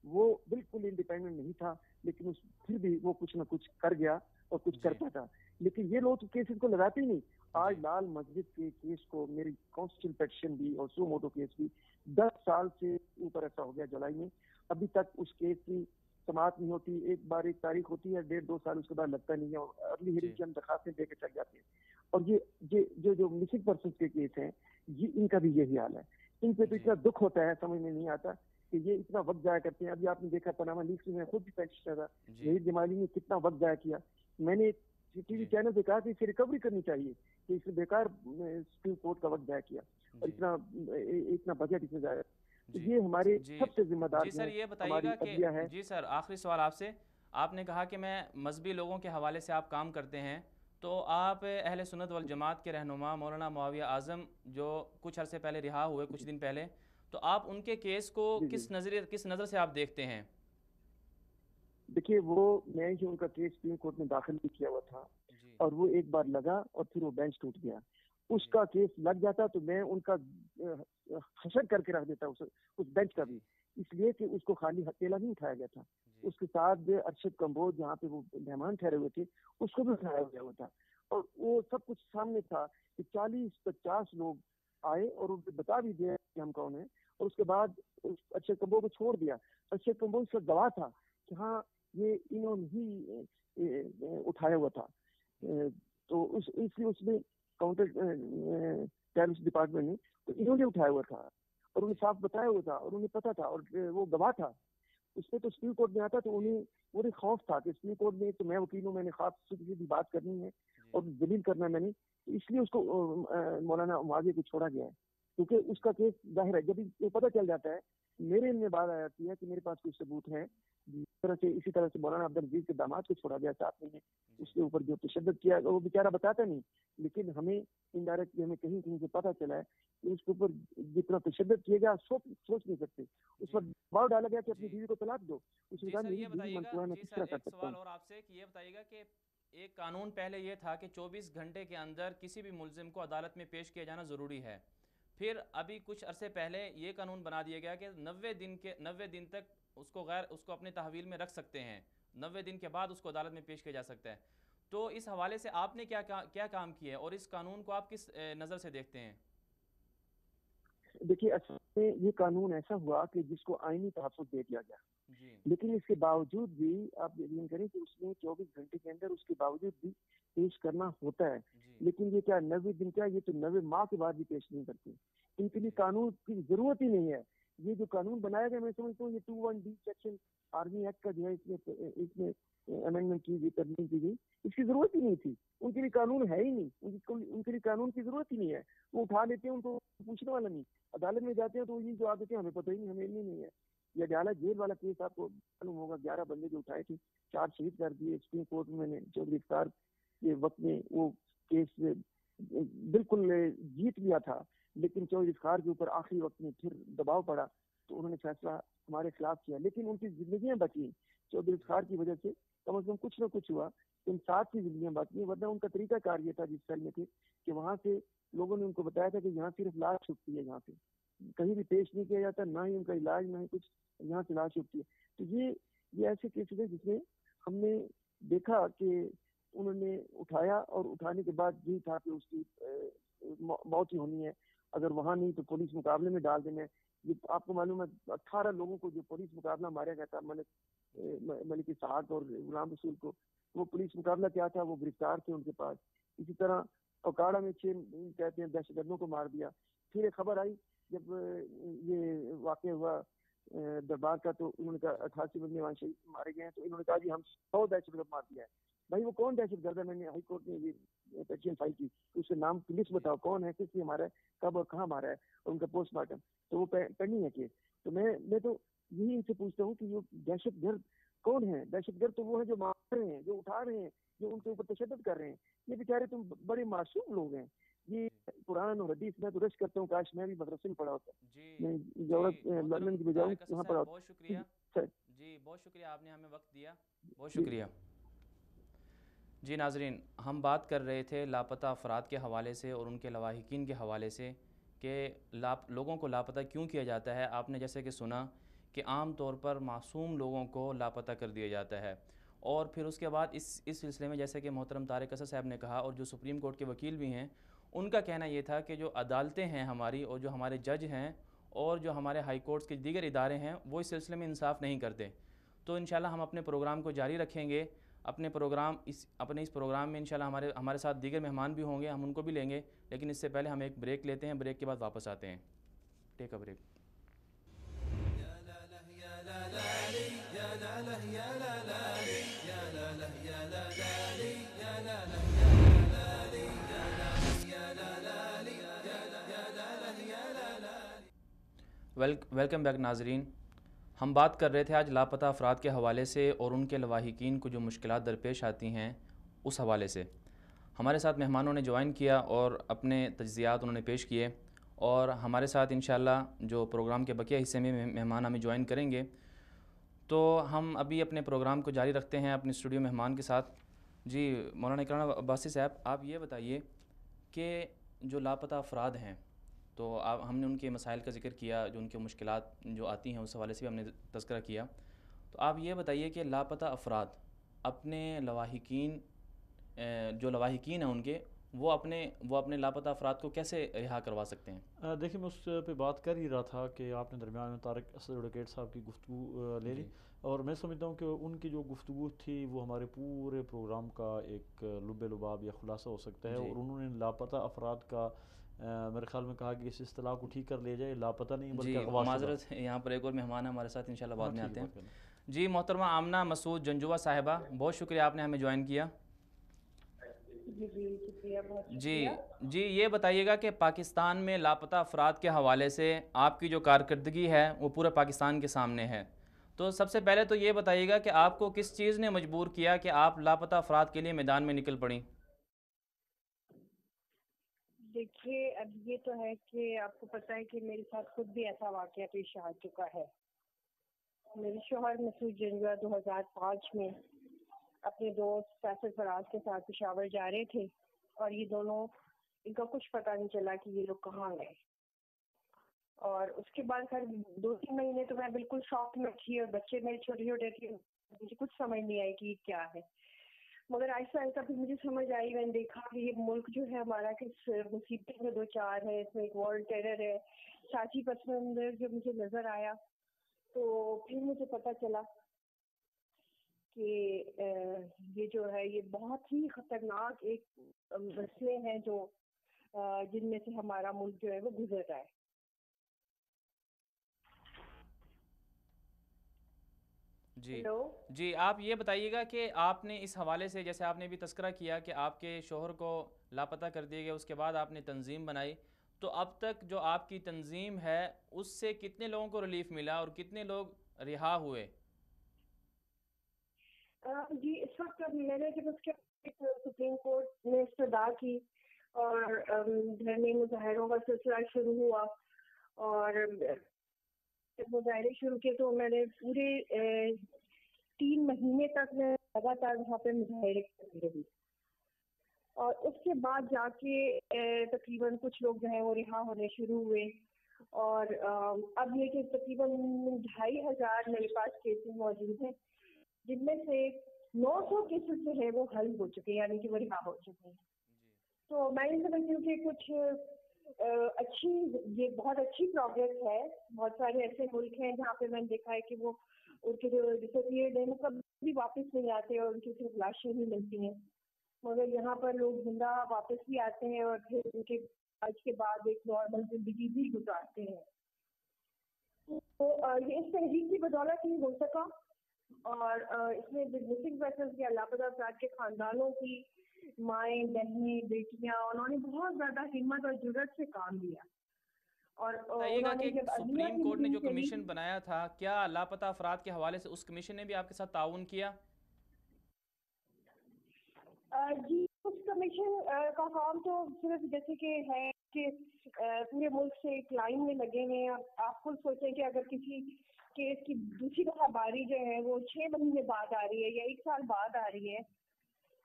وہ بالکل انڈیپینڈنٹ نہیں تھا، لیکن پھر بھی وہ کچھ نہ کچھ کر گیا اور کچھ جی کرتا تھا. لیکن یہ لوگ تو کیسز کو لگاتے ہی نہیں. آج جی لال مسجد کے کیس کو، میری کانسٹیٹیوشن پیٹیشن بھی اور سو موٹو کیس بھی 10 سال سے اوپر ایسا ہو گیا جولائی میں، ابھی تک اس کیس کی سماعت نہیں ہوتی. ایک بار ایک تاریخ ہوتی ہے، 1.5-2 سال اس کے بعد لگتا نہیں ہے، اور ارلی ہیئرنگ جی کی ہم درخواستیں دے کے چل جاتے ہیں. اور یہ جو مسنگ پرسنس کے کیس ہیں، ان کا بھی یہی حال ہے. ان پہ تو جی اتنا دکھ ہوتا ہے، سمجھ میں نہیں آتا کہ یہ اتنا وقت ضائع کرتے ہیں. ابھی آپ نے دیکھا پاناما لیکس میں خود بھی پیٹیشنر تھا، جی ظہیر جمالی نے کتنا وقت ضائع کیا. میں نے ٹی وی جی چینل پہ کہا کہ اسے ریکوری کرنی چاہیے، کہ اس نے بیکار سپریم کورٹ کا وقت ضائع کیا، اور جی اتنا بجٹ اس میں ضائع. تو جی یہ ہمارے جی سب سے ذمہ دار جی جو سر، ہیں، یہ بتائیے ہماری گا کہ عدلیہ ہے. جی سر، آخری سوال آپ سے. آپ نے کہا کہ میں مذہبی لوگوں کے حوالے سے آپ کام کرتے ہیں، تو آپ اہل سنت والجماعت کے رہنما مولانا معاویہ اعظم جو کچھ عرصے پہلے رہا ہوئے، کچھ دن پہلے، تو آپ ان کے کیس کو جی جی کس نظر سے آپ دیکھتے ہیں؟ دیکھیے، میں ہی ان کا کیس سپریم کورٹ میں داخل بھی کیا ہوا تھا، جی اور وہ ایک بار لگا اور پھر وہ بینچ ٹوٹ گیا. اس جی کا کیس لگ جاتا تو میں ان کا حشر کر کے رکھ دیتا اس بینچ کا بھی، جی اس لیے کہ اس کو خالی اکیلا نہیں اٹھایا گیا تھا. جی اس کے ساتھ ارشد کمبوج جہاں پہ وہ مہمان ٹھہرے ہوئے تھے، اس کو بھی اٹھایا گیا ہوا تھا. اور وہ سب کچھ سامنے تھا کہ 40-50 لوگ آئے اور ان کو بتا بھی دیا کہ ہم کون ہیں. اور اس کے بعد ارشد کمبوج کو چھوڑ دیا. ارشد کمبوج کا گواہ تھا کہ ہاں یہ انہوں نے ہی اٹھایا ہوا تھا. تو اس لیے اس میں کاؤنٹر ٹیررسٹ ڈپارٹمنٹ نے، تو انہوں نے اٹھایا ہوا تھا، اور انہیں صاف بتایا ہوا تھا، اور انہیں پتا تھا، اور وہ گواہ تھا. اس پہ تو سپریم کورٹ میں آتا تو انہیں خوف تھا کہ سپریم کورٹ میں تو میں وکیل ہوں، میں نے خواب سے کسی بھی بات کرنی ہے اور دلیل کرنا ہے میں نے. اس لیے اس کو مولانا معاویہ کو چھوڑا گیا ہے، کیونکہ اس کا کیس ظاہر ہے. جب یہ پتہ چل جاتا ہے، میرے علم میں بات آ جاتی ہے کہ میرے پاس کوئی ثبوت ہے. اسی طرح سے مولانا عبدالعزیز کے داماد کو چھوڑا گیا 7 مہینے، اس کے اوپر جو تشدد کیا وہ بیچارہ بتاتا نہیں، لیکن ہمیں انڈائریکٹلی ہمیں کہیں سے پتہ چلا ہے کہ اس کے اوپر جتنا تشدد کیا گیا سوچ نہیں سکتے. اس پر دباؤ ڈالا گیا کہ اپنی بیوی کو طلاق دو. اس نے جی کہا سر، میری یہ بیوی بتائیے گا، منصوبہ میں جی کس سر طرح کر ایک سکتا ہوں. سوال اور آپ سے، کہ یہ بتائیے گا کہ ایک قانون پہلے یہ تھا کہ 24 گھنٹے کے اندر کسی بھی ملزم کو عدالت میں پیش کیا جانا ضروری ہے. پھر ابھی کچھ عرصے پہلے یہ قانون بنا دیا گیا کہ 90 دن تک اس کو اپنے تحویل میں رکھ سکتے ہیں، 90 دن کے بعد اس کو عدالت میں پیش کیا جا سکتا ہے. تو اس حوالے سے آپ نے کیا کام کیا ہے، اور اس قانون کو آپ کس نظر سے دیکھتے ہیں؟ دیکھیے، اصل میں یہ قانون ایسا ہوا کہ جس کو آئینی تحفظ دے دیا گیا، جی لیکن اس کے باوجود بھی آپ یقین کریں کہ اس میں 24 گھنٹے کے اندر اس کے باوجود بھی پیش کرنا ہوتا ہے. جی لیکن یہ کیا 90 دن کا، یہ تو 90 ماہ کے بعد بھی پیش نہیں کرتے. ان کے لیے قانون کی ضرورت ہی نہیں ہے. یہ جو قانون بنایا گیا، میں سمجھتا ہوں یہ 21D سیکشن آرمی ایکٹ کا جو ہے اس میں امینڈمنٹ کی گئی، ترمیم کی گئی، اس کی ضرورت ہی نہیں تھی. ان کے لیے قانون ہے ہی نہیں، ان کے لیے قانون کی ضرورت ہی نہیں ہے. وہ اٹھا لیتے ہیں، ان کو پوچھنے والا نہیں. عدالت میں جاتے ہیں تو یہ جو آ دیتے ہیں ہمیں پتہ ہی نہیں، ہمیں علم ہی نہیں ہے. یہ عدالت جیل والا کیس آپ کو معلوم ہوگا، 11 بندے جو اٹھائے تھے، 4 شہید کر دیے. سپریم کورٹ میں نے چودھری افتخار کے وقت میں وہ کیس بالکل جیت لیا تھا، لیکن چودھری افتخار کے اوپر آخری وقت میں پھر دباؤ پڑا تو انہوں نے فیصلہ ہمارے خلاف کیا. لیکن ان کی زندگیاں بچی چودھری افتخار کی وجہ سے، کم از کم کچھ نہ کچھ ہوا. ان 7 کی زندگیاں باقی ہیں، ورنہ ان کا طریقہ کار یہ تھا جس سیل میں تھے کہ وہاں سے لوگوں نے ان کو بتایا تھا کہ یہاں صرف لاش چھپتی ہے، یہاں پہ کہیں بھی پیش نہیں کیا جاتا، نہ ہی ان کا علاج، نہ ہی کچھ، یہاں سے لاش چھپتی ہے. تو یہ ایسے کیسز ہیں جس میں ہم نے دیکھا کہ انہوں نے اٹھایا، اور اٹھانے کے بعد یہ تھا کہ اس کی موت ہی ہونی ہے، اگر وہاں نہیں تو پولیس مقابلے میں ڈال دینا ہے. یہ آپ کو معلوم ہے 18 لوگوں کو جو پولیس مقابلہ مارا گیا تھا، ملک اسحاق اور غلام رسول کو، وہ پولیس مقابلہ کیا تھا، وہ گرفتار تھے ان کے پاس. اسی طرح اوکاڑا میں 6 کہتے ہیں دہشت گردوں کو مار دیا. پھر ایک خبر آئی جب یہ واقع ہوا دربار کا، تو انہوں نے کہا 88 بندے وہاں شہید مارے گئے ہیں، تو انہوں نے کہا جی ہم 100 دہشت گرد مار دیا ہے. بھائی وہ کون دہشت گرد ہے؟ میں نے ہائی کورٹ میں یہ پیٹیشن فائل کی، اس کے نام کی لسٹ بتاؤ، کون ہے، کس لیے مارا ہے، کب اور کہاں مارا ہے، اور ان کا پوسٹ مارٹم. تو وہ پینڈنگ ہے کیس. تو میں تو یہی ان سے پوچھتا ہوں کہ یہ دہشت گرد کون ہیں؟ دہشت گرد تو وہ ہیں جو مار رہے ہیں، جو اٹھا رہے ہیں، جو ان کے اوپر تشدد کر رہے ہیں. یہ بیچارے تم بڑے معصوم لوگ ہیں. یہ قرآن اور حدیث میں تو رش کرتا ہوں، کاش میں بھی مدرسے میں پڑھا ہوتا. میں لندن کی بجاؤں وہاں پڑھا ہوتا. بہت شکریہ جی، بہت شکریہ، آپ نے ہمیں وقت دیا، بہت شکریہ. جی ناظرین، ہم بات کر رہے تھے لاپتہ افراد کے حوالے سے اور ان کے لواحقین کے حوالے سے کہ لوگوں کو لاپتہ کیوں کیا جاتا ہے. آپ نے جیسے کہ سنا کہ عام طور پر معصوم لوگوں کو لاپتہ کر دیا جاتا ہے. اور پھر اس کے بعد اس سلسلے میں جیسے کہ محترم طارق اسد صاحب نے کہا، اور جو سپریم کورٹ کے وکیل بھی ہیں، ان کا کہنا یہ تھا کہ جو عدالتیں ہیں ہماری، اور جو ہمارے جج ہیں، اور جو ہمارے ہائی کورٹس کے دیگر ادارے ہیں، وہ اس سلسلے میں انصاف نہیں کرتے. تو انشاءاللہ ہم اپنے پروگرام کو جاری رکھیں گے. اپنے اس پروگرام میں انشاءاللہ ہمارے ساتھ دیگر مہمان بھی ہوں گے، ہم ان کو بھی لیں گے. لیکن اس سے پہلے ہم ایک بریک لیتے ہیں، بریک کے بعد واپس آتے ہیں. ٹیک اے بریک. ویلکم بیک ناظرین. ہم بات کر رہے تھے آج لاپتہ افراد کے حوالے سے اور ان کے لواحقین کو جو مشکلات درپیش آتی ہیں اس حوالے سے. ہمارے ساتھ مہمانوں نے جوائن کیا اور اپنے تجزیات انہوں نے پیش کیے، اور ہمارے ساتھ انشاءاللہ جو پروگرام کے بقیہ حصے میں مہمان ہمیں جوائن کریں گے. تو ہم ابھی اپنے پروگرام کو جاری رکھتے ہیں اپنے اسٹوڈیو مہمان کے ساتھ. جی مولانا اکرام عباسی صاحب، آپ یہ بتائیے کہ جو لاپتہ افراد ہیں، تو ہم نے ان کے مسائل کا ذکر کیا، جو ان کے مشکلات جو آتی ہیں اس حوالے سے بھی ہم نے تذکرہ کیا. تو آپ یہ بتائیے کہ لاپتہ افراد اپنے لواحقین، جو لواحقین ہیں ان کے، وہ اپنے لاپتہ افراد کو کیسے رہا کروا سکتے ہیں؟ دیکھیں میں اس پہ بات کر ہی رہا تھا کہ آپ نے درمیان میں طارق اسد ایڈوکیٹ صاحب کی گفتگو لے لی، اور میں سمجھتا ہوں کہ ان کی جو گفتگو تھی وہ ہمارے پورے پروگرام کا ایک لب لباب یا خلاصہ ہو سکتا ہے. اور انہوں نے لاپتہ افراد کا میرے خیال میں کہا کہ اس اصطلاح کو ٹھیک کر لیا جائے، لاپتہ نہیں بلکہ اغوا شدہ. معذرت، یہاں پر ایک اور مہمان ہے ہمارے ساتھ، انشاءاللہ بعد میں آتے ہیں. جی محترمہ آمنہ مسعود جنجوہ صاحبہ، بہت شکریہ آپ نے ہمیں جوائن کیا. جی یہ بتائیے گا کہ پاکستان میں لاپتہ افراد کے حوالے سے آپ کی جو کارکردگی ہے وہ پورے پاکستان کے سامنے ہے. تو سب سے پہلے تو یہ بتائیے گا کہ آپ کو کس چیز نے مجبور کیا کہ آپ لاپتہ افراد کے لیے میدان میں نکل پڑیں؟ دیکھیے اب یہ تو ہے کہ آپ کو پتہ ہے کہ میرے ساتھ خود بھی ایسا واقعہ پیش آ چکا ہے. میرے شوہر مسعود جنجوہ 2005 میں اپنے دوست فیصل فراز کے ساتھ پشاور جا رہے تھے، اور یہ دونوں، ان کا کچھ پتہ نہیں چلا کہ یہ لوگ کہاں گئے. اور اس کے بعد خیر 2-3 مہینے تو میں بالکل شاک میں تھی، اور بچے میرے چھوٹے چھوٹے تھے، مجھے کچھ سمجھ نہیں آئی کہ یہ کیا ہے. مگر آہستہ آہستہ پھر مجھے سمجھ آئی، میں نے دیکھا کہ یہ ملک جو ہے ہمارا کس مصیبت میں 2-4 ہے. اس میں ایک وار ٹیرر ہے، سیاسی پس منظر جو مجھے نظر آیا. تو پھر مجھے پتہ چلا کہ یہ جو ہے یہ بہت ہی خطرناک ایک مسئلے ہیں جو جن میں سے ہمارا ملک جو ہے وہ گزر رہا ہے. جی آپ یہ بتائیے گا کہ آپ نے اس حوالے سے، جیسے آپ نے بھی تذکرہ کیا کہ آپ کے شوہر کو لاپتہ کر دیا گیا، اس کے بعد آپ نے تنظیم بنائی، تو اب تک جو آپ کی تنظیم ہے اس سے کتنے لوگوں کو ریلیف ملا اور کتنے لوگ رہا ہوئے؟ جی اس وقت میں نے جب اس کے سپریم کورٹ نے استدعا کی اور گھر میں مظاہروں کا سلسلہ شروع ہوا، اور جب مظاہرے شروع کیے تو میں نے پورے 3 مہینے تک میں لگاتار وہاں پہ مظاہرے کرتی رہی. اور اس کے بعد جا کے تقریباً کچھ لوگ جو ہیں وہ رہا ہونے شروع ہوئے. اور اب یہ کہ تقریباً 2500 میرے پاس کیسز موجود ہیں، جن میں سے 900 کیسز جو ہے وہ حل ہو چکے، یعنی کہ وہ رہا ہو چکے ہیں. تو میں یہ سمجھتی ہوں کہ کچھ اچھی، یہ بہت اچھی پروگریس ہے. بہت سارے ایسے ملک ہیں جہاں پہ میں نے دیکھا ہے کہ وہ ان کے جو ڈسپیئرڈ ہیں کبھی بھی واپس نہیں آتے اور ان کی صرف لاشیں ہی ملتی ہیں. مگر یہاں پر لوگ زندہ واپس بھی آتے ہیں اور پھر ان کے آج کے بعد ایک نارمل زندگی بھی گزارتے ہیں. تو یہ اس تحریک کی بدولت ہی ہو سکا. اور اس میں مسنگ پرسنز کے لاپتہ افراد کے خاندانوں کی مائیں، بہنیں، بیٹیاں، انہوں نے بہت زیادہ ہمت اور جرأت سے کام لیا. اور بتائیے گا انہوں کہ نے جب عدلیہ سپریم کی کورٹ نے مہم جو چلی، کمیشن بنایا تھا، کیا لاپتہ افراد کے حوالے سے اس کمیشن نے بھی آپ کے ساتھ تعاون کیا؟ جی اس کمیشن کا کام تو صرف جیسے کہ ہے کہ پورے ملک سے ایک لائن میں لگے ہیں. آپ خود سوچیں کہ اگر کسی کیس کی دوسری دفعہ باری جو ہے وہ 6 مہینے بعد آ رہی ہے یا 1 سال بعد آ رہی ہے،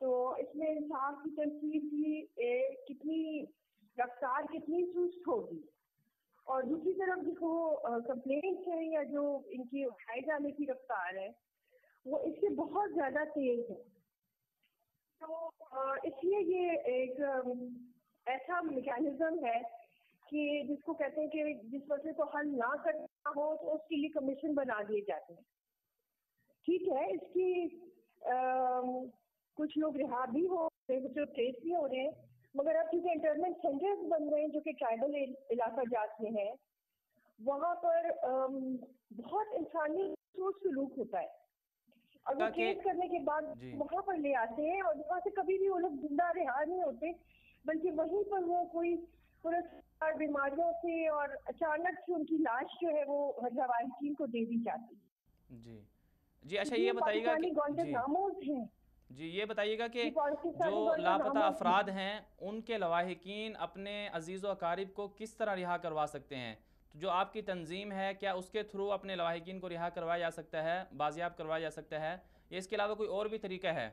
تو اس میں انصاف کی تنصیب کی کتنی رفتار کتنی سست ہوگی. اور دوسری طرف جو کمپلینٹس ہیں یا جو ان کی اٹھائے جانے کی رفتار ہے وہ اس سے بہت زیادہ تیز ہے. تو اس لیے یہ ایک ایسا میکینزم ہے کہ جس کو کہتے ہیں کہ جس مسئلے کو حل نہ کرنا ہو تو اس کے لیے کمیشن بنا دیے جاتے ہیں. ٹھیک ہے، اس کی کچھ لوگ رہا بھی ہو رہے ہیں، جو ٹریس بھی ہو رہے ہیں، مگر اب چونکہ انٹرنمنٹ سینٹرز بن رہے ہیں جو کہ ٹرائبل علاقہ جات میں ہیں، وہاں پر بہت انسانی سلوک ہوتا ہے. اور وہ کیس کرنے کے بعد وہاں پر لے آتے ہیں اور وہاں سے کبھی بھی وہ لوگ زندہ رہا نہیں ہوتے، بلکہ وہیں پر وہ کوئی پرسرار بیماریوں سے اور اچانک سے ان کی لاش جو ہے وہ لواحقین کو دے دی جاتی ہے. جی جی اچھا یہ بتائیے گا کہ جی یہ بتائیے گا کہ جو لاپتہ افراد ہیں ان کے لواحقین اپنے عزیز و اقارب کو کس طرح رہا کروا سکتے ہیں؟ جو آپ کی تنظیم ہے کیا اس کے تھرو اپنے لواحقین کو رہا کروایا جا سکتا ہے، بازیاب کروایا جا سکتا ہے، یا اس کے علاوہ کوئی اور بھی طریقہ ہے؟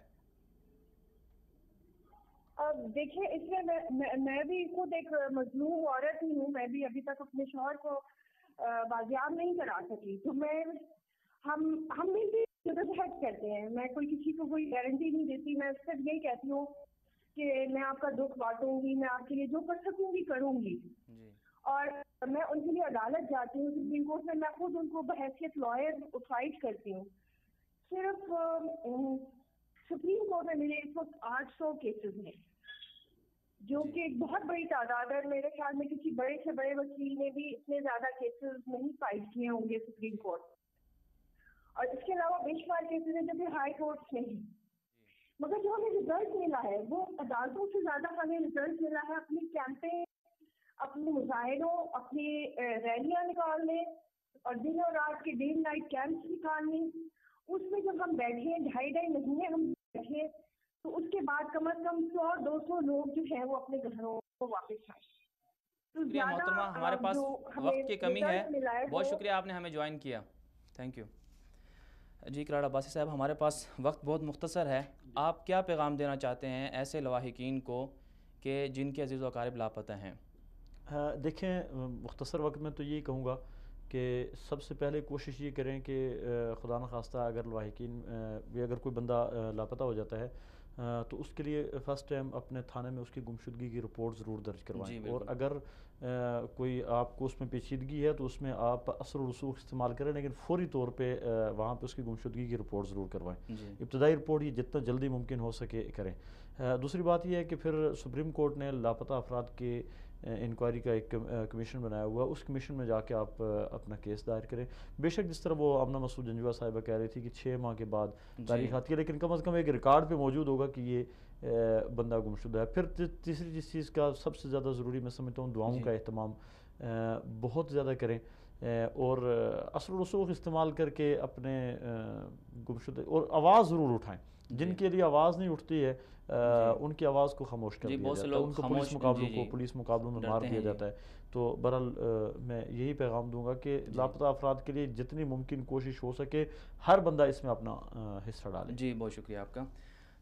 دیکھیں اس میں بھی خود ایک مظلوم عورت ہی ہوں. میں بھی ابھی تک اپنے شوہر کو بازیاب نہیں کرا سکی. تو ہم بھی جدوجہد کرتے ہیں. میں کوئی کسی کو کوئی گارنٹی نہیں دیتی. میں صرف یہی کہتی ہوں کہ میں آپ کا دکھ بانٹوں گی، میں آپ کے لیے جو کر سکوں گی کروں گی. اور میں ان کے لیے عدالت جاتی ہوں سپریم کورٹ میں. میں خود ان کو بحیثیت لائر فائٹ کرتی ہوں. صرف سپریم کورٹ میں میرے اس وقت 800 کیسز ہیں، جو کہ ایک بہت بڑی تعداد ہے. میرے خیال میں کسی بڑے سے بڑے وکیل نے بھی اتنے زیادہ کیسز نہیں فائٹ کیے ہوں گے سپریم کورٹ. اور اس کے علاوہ بے شمار کیسز ہیں جو کہ ہائی کورٹس میں ہیں. مگر جو ہمیں رزلٹ ملا ہے وہ عدالتوں سے زیادہ ہمیں رزلٹ ملا ہے اپنی کیمپیں، اپنے مظاہروں، اپنی ریلیاں نکالنے اور دن اور رات کے ڈے نائٹ کیمپس نکالنے. اس میں جب ہم بیٹھے 2.5 مہینے ہم بیٹھے تو اس کے بعد کم از کم 100-200 لوگ جو ہیں وہ اپنے گھروں کو واپس آئے. شکریہ محترمہ، ہمارے پاس وقت کی کمی ہے. بہت شکریہ آپ نے ہمیں جوائن کیا. Thank you. جی اقرار عباسی صاحب، ہمارے پاس وقت بہت مختصر ہے. آپ کیا پیغام دینا چاہتے ہیں ایسے لواحقین کو کہ جن کے عزیز و اقارب لاپتہ ہیں؟ دیکھیں مختصر وقت میں تو یہی کہوں گا کہ سب سے پہلے کوشش یہ کریں کہ خدا نخواستہ اگر لواحقین یا اگر کوئی بندہ لاپتہ ہو جاتا ہے تو اس کے لیے فرسٹ ٹائم اپنے تھانے میں اس کی گمشدگی کی رپورٹ ضرور درج کروائیں. اور اگر کوئی آپ کو اس میں پیچیدگی ہے تو اس میں آپ اثر و رسوخ استعمال کریں، لیکن فوری طور پہ وہاں پہ اس کی گمشدگی کی رپورٹ ضرور کروائیں. ابتدائی رپورٹ یہ جتنا جلدی ممکن ہو سکے کریں. دوسری بات یہ ہے کہ پھر سپریم کورٹ نے لاپتہ افراد کے انکوائری کا ایک کمیشن بنایا ہوا ہے. اس کمیشن میں جا کے آپ اپنا کیس دائر کریں. بے شک جس طرح وہ آمنہ مسعود جنجوعہ صاحبہ کہہ رہی تھی کہ 6 ماہ کے بعد تاریخ آتی ہے، لیکن کم از کم ایک ریکارڈ پہ موجود ہوگا کہ یہ بندہ گمشدہ ہے. پھر تیسری جس چیز کا سب سے زیادہ ضروری میں سمجھتا ہوں دعاؤں کا اہتمام بہت زیادہ کریں اور اثر و رسوخ استعمال کر کے اپنے گمشدہ اور آواز ضرور اٹھائیں. جن کے لیے آواز نہیں اٹھتی ہے ان کی آواز کو خاموش کر دیا جاتا ہے، ان کو پولیس مقابلوں میں مار دیا جاتا ہے. تو بہرحال میں یہی پیغام دوں گا کہ لاپتہ افراد کے لیے جتنی ممکن کوشش ہو سکے ہر بندہ اس میں اپنا حصہ ڈالے. جی بہت شکریہ آپ کا.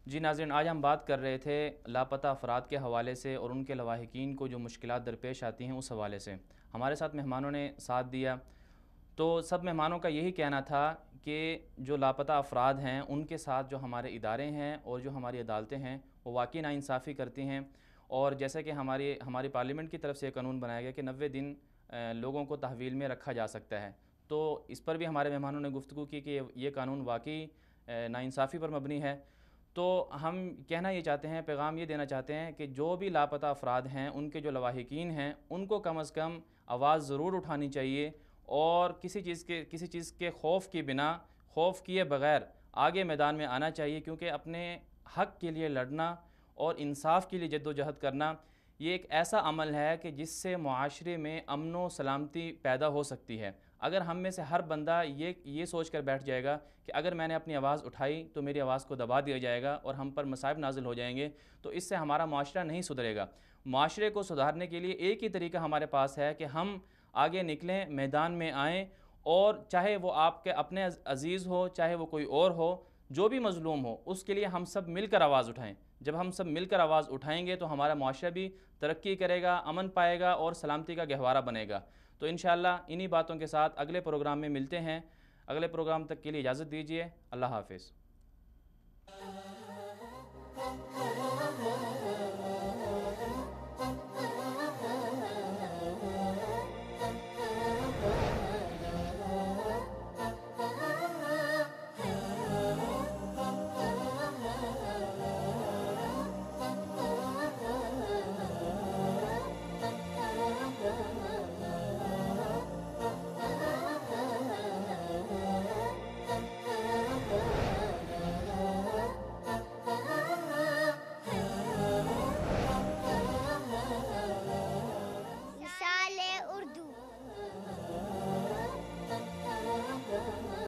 جی ناظرین، آج ہم بات کر رہے تھے لاپتہ افراد کے حوالے سے اور ان کے لواحقین کو جو مشکلات درپیش آتی ہیں اس حوالے سے. ہمارے ساتھ مہمانوں نے ساتھ دیا تو سب مہمانوں کا یہی کہنا تھا کہ جو لاپتہ افراد ہیں ان کے ساتھ جو ہمارے ادارے ہیں اور جو ہماری عدالتیں ہیں وہ واقعی ناانصافی کرتی ہیں اور جیسا کہ ہماری پارلیمنٹ کی طرف سے قانون بنایا گیا کہ 90 دن لوگوں کو تحویل میں رکھا جا سکتا ہے، تو اس پر بھی ہمارے مہمانوں نے گفتگو کی کہ یہ قانون واقعی ناانصافی پر مبنی ہے۔ تو ہم کہنا یہ چاہتے ہیں، پیغام یہ دینا چاہتے ہیں کہ جو بھی لاپتہ افراد ہیں، ان کے جو لواحقین ہیں، ان کو کم از کم آواز ضرور اٹھانی چاہیے، اور کسی چیز کے خوف کی بنا، خوف کیے بغیر آگے میدان میں آنا چاہیے، کیونکہ اپنے حق کے لیے لڑنا اور انصاف کے لیے جد و جہد کرنا یہ ایک ایسا عمل ہے کہ جس سے معاشرے میں امن و سلامتی پیدا ہو سکتی ہے۔ اگر ہم میں سے ہر بندہ یہ سوچ کر بیٹھ جائے گا کہ اگر میں نے اپنی آواز اٹھائی تو میری آواز کو دبا دیا جائے گا اور ہم پر مصائب نازل ہو جائیں گے، تو اس سے ہمارا معاشرہ نہیں سدھرے گا۔ معاشرے کو سدھارنے کے لیے ایک ہی طریقہ ہمارے پاس ہے کہ ہم آگے نکلیں، میدان میں آئیں، اور چاہے وہ آپ کے اپنے عزیز ہو، چاہے وہ کوئی اور ہو، جو بھی مظلوم ہو، اس کے لیے ہم سب مل کر آواز اٹھائیں۔ جب ہم سب مل کر آواز اٹھائیں گے تو ہمارا معاشرہ بھی ترقی کرے گا، امن پائے گا اور سلامتی کا گہوارہ بنے گا۔ تو انشاءاللہ انہی باتوں کے ساتھ اگلے پروگرام میں ملتے ہیں۔ اگلے پروگرام تک کے لیے اجازت دیجیے۔ اللہ حافظ۔